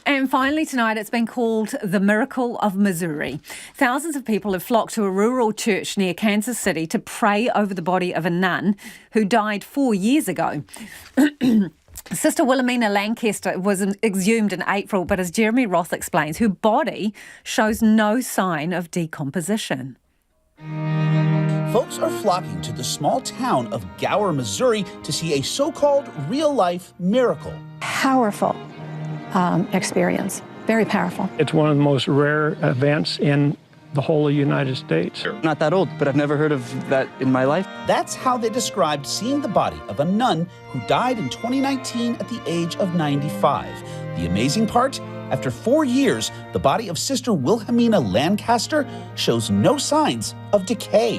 And finally tonight, it's been called the Miracle of Missouri. Thousands of people have flocked to a rural church near Kansas City to pray over the body of a nun who died 4 years ago. Sister Wilhelmina Lancaster was exhumed in April, but as Jeremy Roth explains, her body shows no sign of decomposition. Folks are flocking to the small town of Gower, Missouri to see a so-called real-life miracle. Powerful experience, very powerful. It's one of the most rare events in the whole of the United States. Not that old, but I've never heard of that in my life. That's how they described seeing the body of a nun who died in 2019 at the age of 95. The amazing part? After 4 years, the body of Sister Wilhelmina Lancaster shows no signs of decay.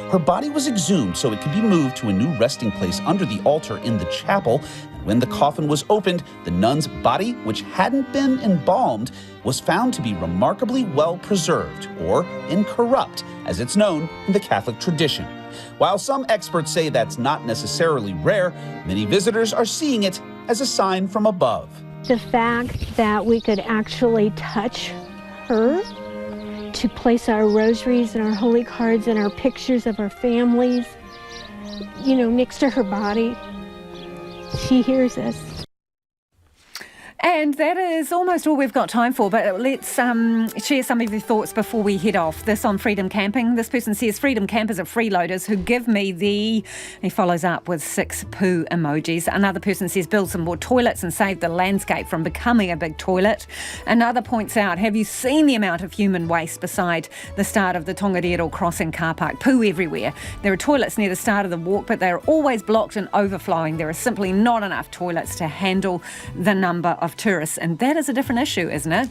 Her body was exhumed so it could be moved to a new resting place under the altar in the chapel. And when the coffin was opened, the nun's body, which hadn't been embalmed, was found to be remarkably well preserved, or incorrupt, as it's known in the Catholic tradition. While some experts say that's not necessarily rare, many visitors are seeing it as a sign from above. The fact that we could actually touch her, to place our rosaries and our holy cards and our pictures of our families, next to her body. She hears us. And that is almost all we've got time for, but let's share some of your thoughts before we head off. This on Freedom Camping. This person says, Freedom Campers are freeloaders who give me the... He follows up with 6 poo emojis. Another person says, build some more toilets and save the landscape from becoming a big toilet. Another points out, have you seen the amount of human waste beside the start of the Tongariro crossing car park? Poo everywhere. There are toilets near the start of the walk, but they're always blocked and overflowing. There are simply not enough toilets to handle the number of tourists, and that is a different issue, isn't it?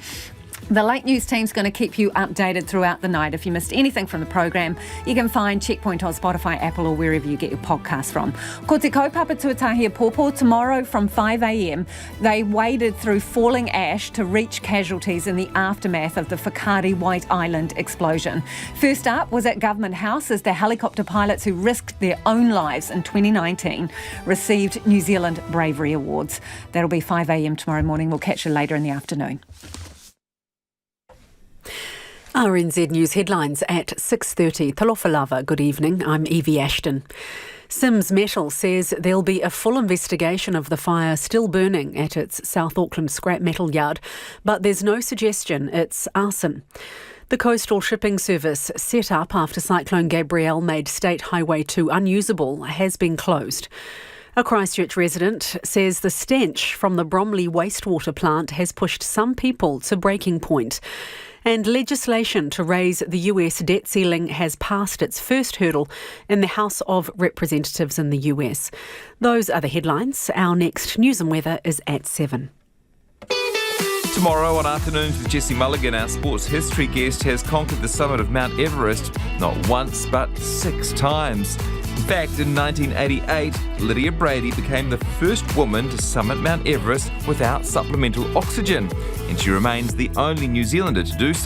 The Late News team's going to keep you updated throughout the night. If you missed anything from the program, you can find Checkpoint on Spotify, Apple or wherever you get your podcasts from. Ko te kaupapa tuatahia pōpō. Tomorrow from 5 a.m, they waded through falling ash to reach casualties in the aftermath of the Whakaari White Island explosion. First up was at Government House as the helicopter pilots who risked their own lives in 2019 received New Zealand Bravery Awards. That'll be 5 a.m. tomorrow morning. We'll catch you later in the afternoon. RNZ News headlines at 6:30. Talofa lava, good evening. I'm Evie Ashton. Sims Metal says there'll be a full investigation of the fire still burning at its South Auckland scrap metal yard, but there's no suggestion it's arson. The coastal shipping service set up after Cyclone Gabrielle made State Highway 2 unusable has been closed. A Christchurch resident says the stench from the Bromley wastewater plant has pushed some people to breaking point. And legislation to raise the US debt ceiling has passed its first hurdle in the House of Representatives in the US. Those are the headlines. Our next news and weather is at 7. Tomorrow on Afternoons with Jesse Mulligan, our sports history guest has conquered the summit of Mount Everest not once but 6 times. In fact, in 1988, Lydia Brady became the first woman to summit Mount Everest without supplemental oxygen, and she remains the only New Zealander to do so.